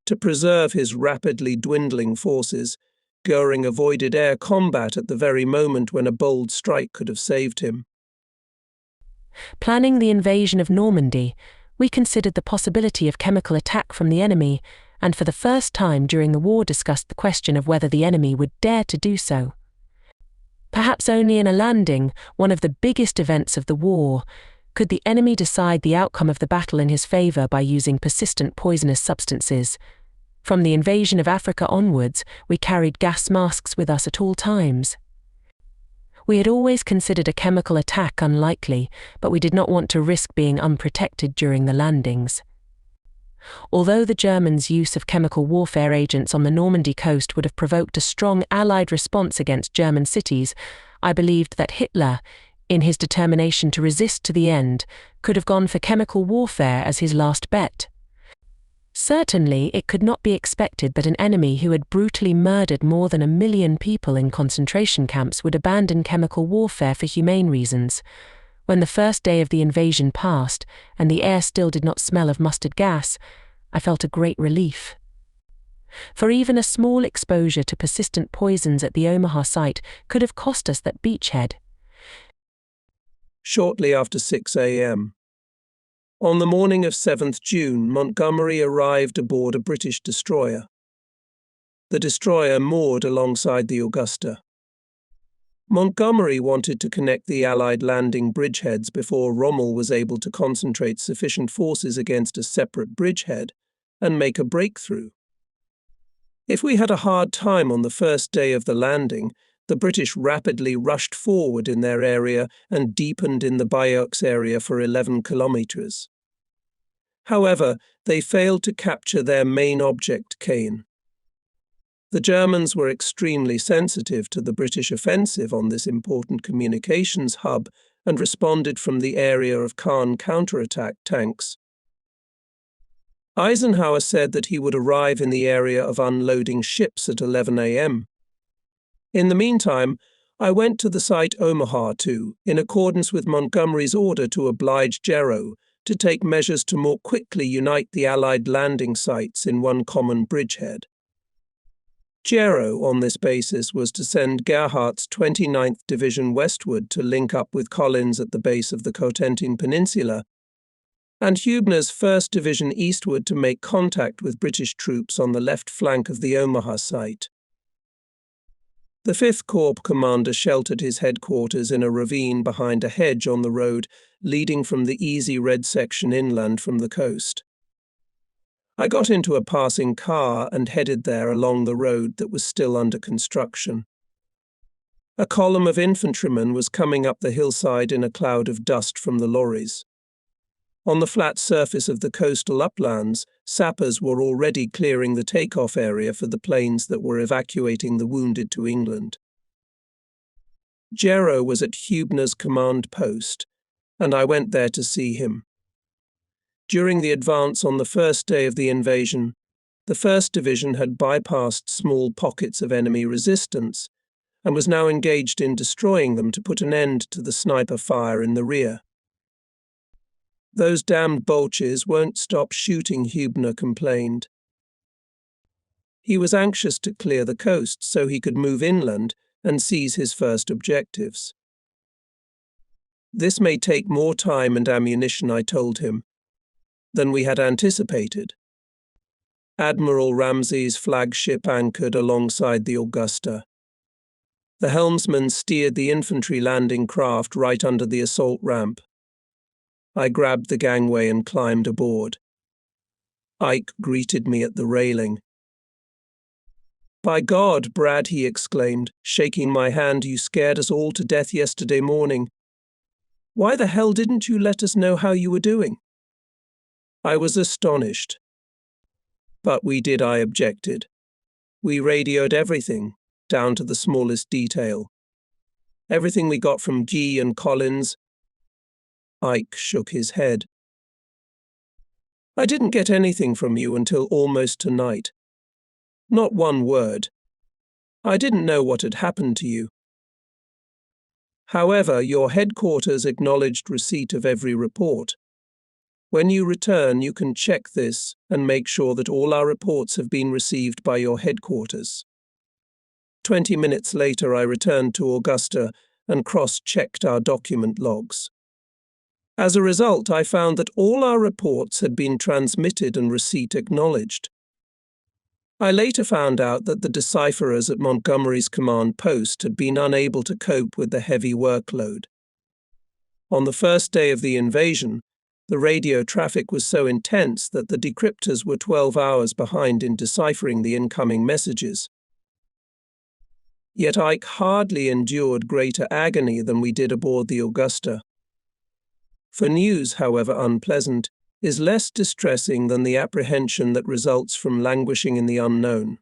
To preserve his rapidly dwindling forces, Goering avoided air combat at the very moment when a bold strike could have saved him. Planning the invasion of Normandy, we considered the possibility of chemical attack from the enemy, and for the first time during the war discussed the question of whether the enemy would dare to do so. Perhaps only in a landing, one of the biggest events of the war, could the enemy decide the outcome of the battle in his favor by using persistent poisonous substances. From the invasion of Africa onwards, we carried gas masks with us at all times. We had always considered a chemical attack unlikely, but we did not want to risk being unprotected during the landings. Although the Germans' use of chemical warfare agents on the Normandy coast would have provoked a strong Allied response against German cities, I believed that Hitler, in his determination to resist to the end, could have gone for chemical warfare as his last bet. Certainly, it could not be expected that an enemy who had brutally murdered more than 1 million people in concentration camps would abandon chemical warfare for humane reasons. When the first day of the invasion passed, and the air still did not smell of mustard gas, I felt a great relief. For even a small exposure to persistent poisons at the Omaha site could have cost us that beachhead. Shortly after 6 a.m. On the morning of 7th June, Montgomery arrived aboard a British destroyer. The destroyer moored alongside the Augusta. Montgomery wanted to connect the Allied landing bridgeheads before Rommel was able to concentrate sufficient forces against a separate bridgehead and make a breakthrough. If we had a hard time on the first day of the landing, the British rapidly rushed forward in their area and deepened in the Bayeux area for 11 kilometers. However, they failed to capture their main object, Caen. The Germans were extremely sensitive to the British offensive on this important communications hub and responded from the area of Caen counterattack tanks. Eisenhower said that he would arrive in the area of unloading ships at 11 a.m. In the meantime, I went to the site Omaha in accordance with Montgomery's order to oblige Gero to take measures to more quickly unite the Allied landing sites in one common bridgehead. Gero, on this basis, was to send Gerhardt's 29th Division westward to link up with Collins at the base of the Cotentin Peninsula, and Hübner's 1st Division eastward to make contact with British troops on the left flank of the Omaha site. The 5th Corps commander sheltered his headquarters in a ravine behind a hedge on the road leading from the easy red section inland from the coast. I got into a passing car and headed there along the road that was still under construction. A column of infantrymen was coming up the hillside in a cloud of dust from the lorries. On the flat surface of the coastal uplands, sappers were already clearing the takeoff area for the planes that were evacuating the wounded to England. Gero was at Hübner's command post, and I went there to see him. During the advance on the first day of the invasion, the 1st Division had bypassed small pockets of enemy resistance and was now engaged in destroying them to put an end to the sniper fire in the rear. "Those damned Bolches won't stop shooting," Hübner complained. He was anxious to clear the coast so he could move inland and seize his first objectives. "This may take more time and ammunition," I told him, "than we had anticipated." Admiral Ramsay's flagship anchored alongside the Augusta. The helmsman steered the infantry landing craft right under the assault ramp. I grabbed the gangway and climbed aboard. Ike greeted me at the railing. "By God, Brad," he exclaimed, shaking my hand, "you scared us all to death yesterday morning. Why the hell didn't you let us know how you were doing?" I was astonished. "But we did," I objected. "We radioed everything, down to the smallest detail. Everything we got from G and Collins." Ike shook his head. "I didn't get anything from you until almost tonight. Not one word. I didn't know what had happened to you. However, your headquarters acknowledged receipt of every report. When you return, you can check this and make sure that all our reports have been received by your headquarters." 20 minutes later, I returned to Augusta and cross-checked our document logs. As a result, I found that all our reports had been transmitted and receipt acknowledged. I later found out that the decipherers at Montgomery's command post had been unable to cope with the heavy workload. On the first day of the invasion, the radio traffic was so intense that the decryptors were 12 hours behind in deciphering the incoming messages. Yet Ike hardly endured greater agony than we did aboard the Augusta. For news, however unpleasant, is less distressing than the apprehension that results from languishing in the unknown.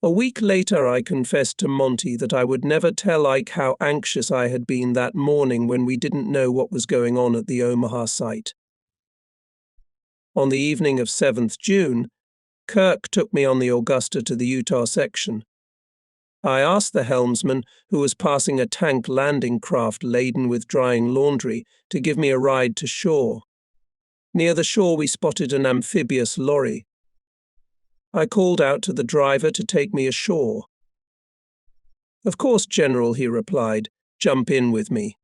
A week later I confessed to Monty that I would never tell Ike how anxious I had been that morning when we didn't know what was going on at the Omaha site. On the evening of 7th June, Kirk took me on the Augusta to the Utah section. I asked the helmsman, who was passing a tank landing craft laden with drying laundry, to give me a ride to shore. Near the shore we spotted an amphibious lorry. I called out to the driver to take me ashore. "Of course, General," he replied. "Jump in with me."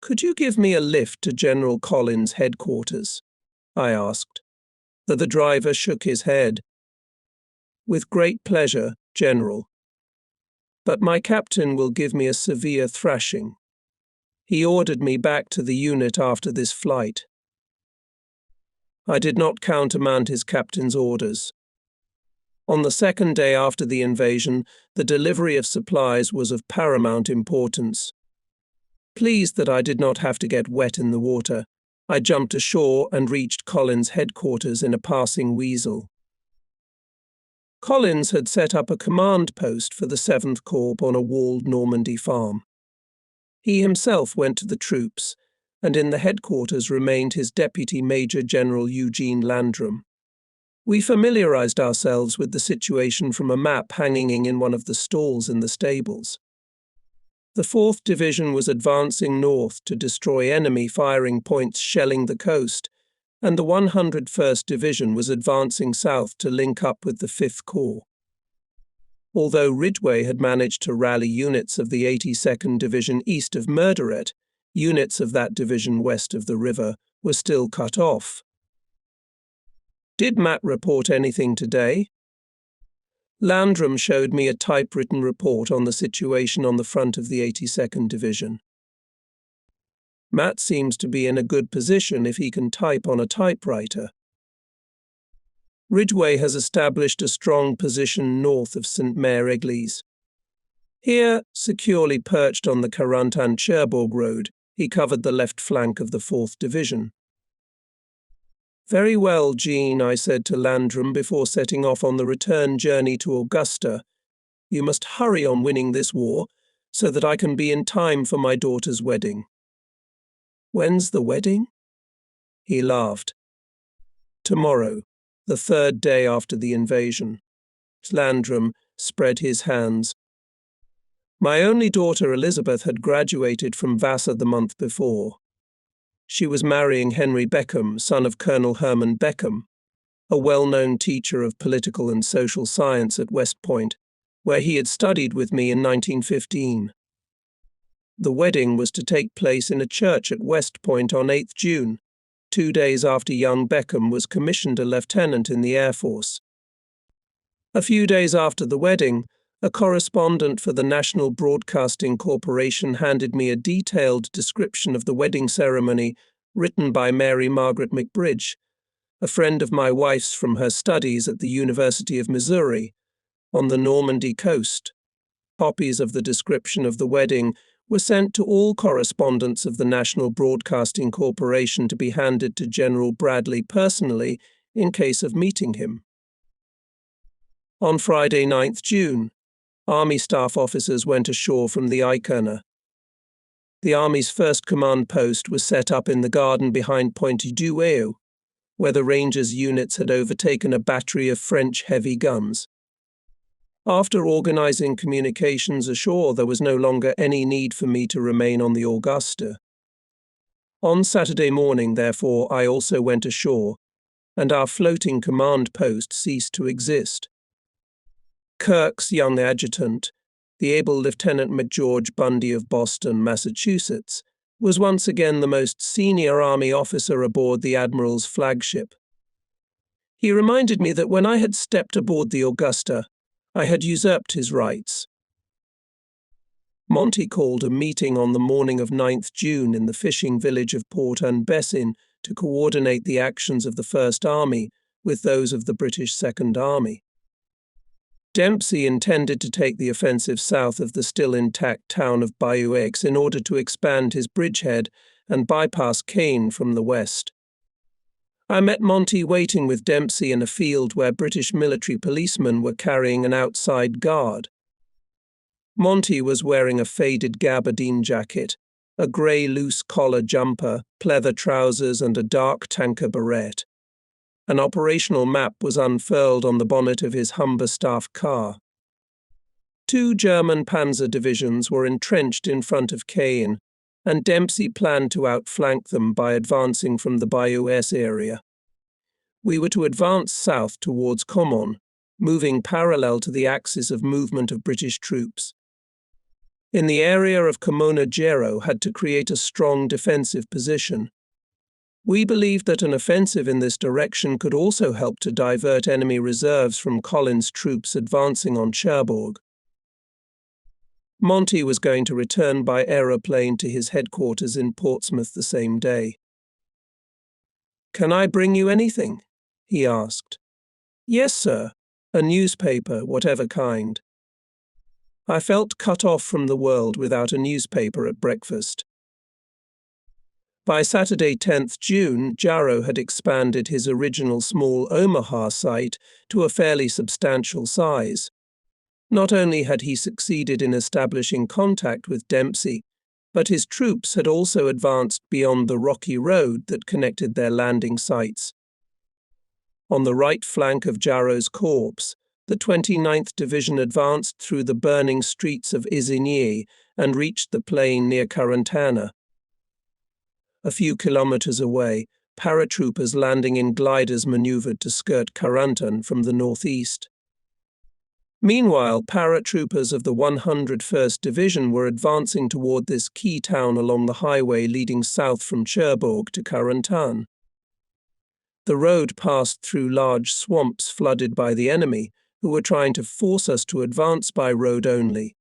"Could you give me a lift to General Collins' headquarters?" I asked. The driver shook his head. "With great pleasure, General. But my captain will give me a severe thrashing. He ordered me back to the unit after this flight." I did not countermand his captain's orders. On the second day after the invasion, the delivery of supplies was of paramount importance. Pleased that I did not have to get wet in the water, I jumped ashore and reached Collins' headquarters in a passing weasel. Collins had set up a command post for the 7th Corps on a walled Normandy farm. He himself went to the troops, and in the headquarters remained his Deputy Major General Eugene Landrum. We familiarized ourselves with the situation from a map hanging in one of the stalls in the stables. The 4th Division was advancing north to destroy enemy firing points shelling the coast, and the 101st Division was advancing south to link up with the 5th Corps. Although Ridgway had managed to rally units of the 82nd Division east of Murderette, units of that division west of the river were still cut off. "Did Matt report anything today?" Landrum showed me a typewritten report on the situation on the front of the 82nd Division. "Matt seems to be in a good position if he can type on a typewriter. Ridgway has established a strong position north of St. Mare Église. Here, securely perched on the Carentan-Cherbourg road, he covered the left flank of the 4th Division." "Very well, Jean," I said to Landrum before setting off on the return journey to Augusta. "You must hurry on winning this war, so that I can be in time for my daughter's wedding." "When's the wedding?" He laughed. "Tomorrow, the 3rd day after the invasion." Landrum spread his hands. "My only daughter Elizabeth had graduated from Vassar the month before. She was marrying Henry Beckham, son of Colonel Herman Beckham, a well-known teacher of political and social science at West Point, where he had studied with me in 1915. The wedding was to take place in a church at West Point on 8th June, 2 days after young Beckham was commissioned a lieutenant in the Air Force. A few days after the wedding, a correspondent for the National Broadcasting Corporation handed me a detailed description of the wedding ceremony written by Mary Margaret McBridge, a friend of my wife's from her studies at the University of Missouri, on the Normandy coast. Copies of the description of the wedding were sent to all correspondents of the National Broadcasting Corporation to be handed to General Bradley personally in case of meeting him. On Friday, 9th June, Army staff officers went ashore from the Icona. The Army's first command post was set up in the garden behind Pointe du Houx, where the Rangers units had overtaken a battery of French heavy guns. After organizing communications ashore, there was no longer any need for me to remain on the Augusta. On Saturday morning, therefore, I also went ashore, and our floating command post ceased to exist. Kirk's young adjutant, the able Lieutenant McGeorge Bundy of Boston, Massachusetts, was once again the most senior Army officer aboard the Admiral's flagship. He reminded me that when I had stepped aboard the Augusta, I had usurped his rights. Monty called a meeting on the morning of 9th June in the fishing village of Port-en-Bessin to coordinate the actions of the First Army with those of the British Second Army. Dempsey intended to take the offensive south of the still intact town of Bayou Aix in order to expand his bridgehead and bypass Caen from the west. I met Monty waiting with Dempsey in a field where British military policemen were carrying an outside guard. Monty was wearing a faded gabardine jacket, a grey loose collar jumper, pleather trousers and a dark tanker beret. An operational map was unfurled on the bonnet of his Humber staff car. 2 German panzer divisions were entrenched in front of Caen, and Dempsey planned to outflank them by advancing from the Bayou Aix area. We were to advance south towards Comon, moving parallel to the axis of movement of British troops. In the area of Comonagero had to create a strong defensive position. We believed that an offensive in this direction could also help to divert enemy reserves from Collins' troops advancing on Cherbourg. Monty was going to return by aeroplane to his headquarters in Portsmouth the same day. "Can I bring you anything?" he asked. "Yes, sir. A newspaper, whatever kind." I felt cut off from the world without a newspaper at breakfast. By Saturday 10th June, Jarrow had expanded his original small Omaha site to a fairly substantial size. Not only had he succeeded in establishing contact with Dempsey, but his troops had also advanced beyond the rocky road that connected their landing sites. On the right flank of Jarrow's corps, the 29th Division advanced through the burning streets of Isigny and reached the plain near Carantana. A few kilometers away, paratroopers landing in gliders maneuvered to skirt Carentan from the northeast. Meanwhile, paratroopers of the 101st Division were advancing toward this key town along the highway leading south from Cherbourg to Carentan. The road passed through large swamps flooded by the enemy, who were trying to force us to advance by road only.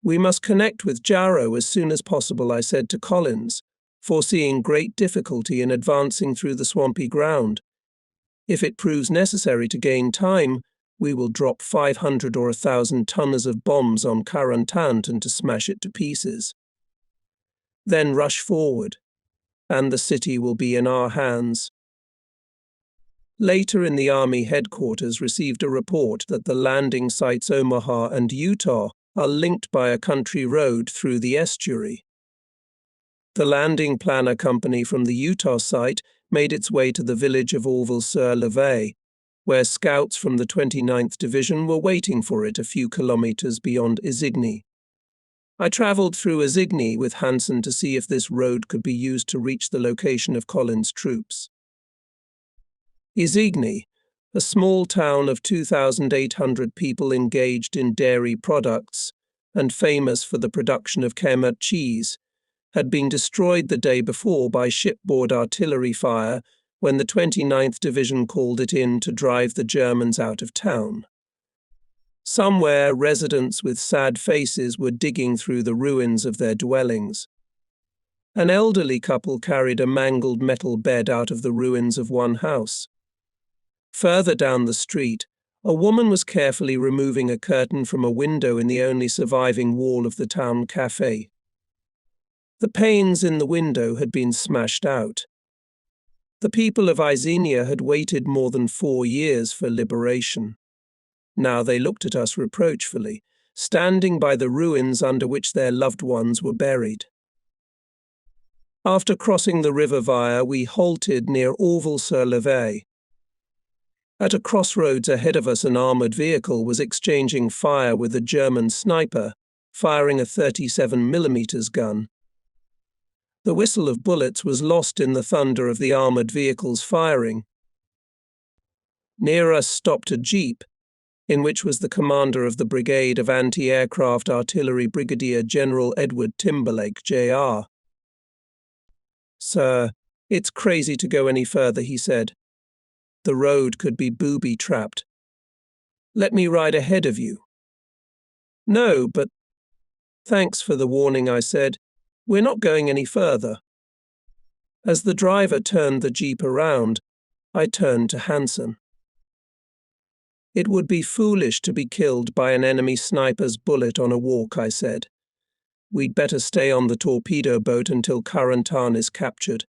"We must connect with Jarrow as soon as possible," I said to Collins, foreseeing great difficulty in advancing through the swampy ground. "If it proves necessary to gain time, we will drop 500 or 1,000 tons of bombs on Carentan to smash it to pieces. Then rush forward, and the city will be in our hands." Later in the Army headquarters received a report that the landing sites Omaha and Utah are linked by a country road through the estuary. The landing planner company from the Utah site made its way to the village of Orville-sur-Levay, where scouts from the 29th Division were waiting for it a few kilometers beyond Isigny. I traveled through Isigny with Hansen to see if this road could be used to reach the location of Collins' troops. Isigny, a small town of 2,800 people engaged in dairy products and famous for the production of Camembert cheese, had been destroyed the day before by shipboard artillery fire when the 29th Division called it in to drive the Germans out of town. Somewhere, residents with sad faces were digging through the ruins of their dwellings. An elderly couple carried a mangled metal bed out of the ruins of one house. Further down the street, a woman was carefully removing a curtain from a window in the only surviving wall of the town cafe. The panes in the window had been smashed out. The people of Isigny had waited more than 4 years for liberation. Now they looked at us reproachfully, standing by the ruins under which their loved ones were buried. After crossing the river Vire, we halted near Orville-sur-Levay. At a crossroads ahead of us, an armored vehicle was exchanging fire with a German sniper, firing a 37mm gun. The whistle of bullets was lost in the thunder of the armored vehicle's firing. Near us stopped a jeep, in which was the commander of the Brigade of Anti-Aircraft Artillery, Brigadier General Edward Timberlake, Jr. "Sir, it's crazy to go any further," he said. "The road could be booby-trapped. Let me ride ahead of you." "No, but—" "Thanks for the warning," I said. "We're not going any further." As the driver turned the jeep around, I turned to Hansen. It would be foolish to be killed by an enemy sniper's bullet on a walk, I said. We'd better stay on the torpedo boat until Carentan is captured.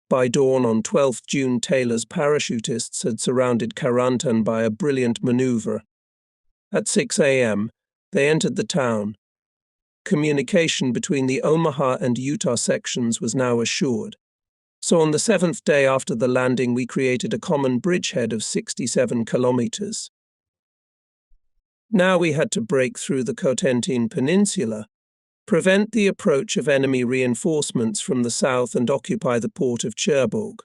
By dawn on 12th June, Taylor's parachutists had surrounded Carentan by a brilliant maneuver. At 6 a.m., they entered the town. Communication between the Omaha and Utah sections was now assured. So on the 7th day after the landing, we created a common bridgehead of 67 kilometers. Now we had to break through the Cotentin Peninsula, prevent the approach of enemy reinforcements from the south, and occupy the port of Cherbourg.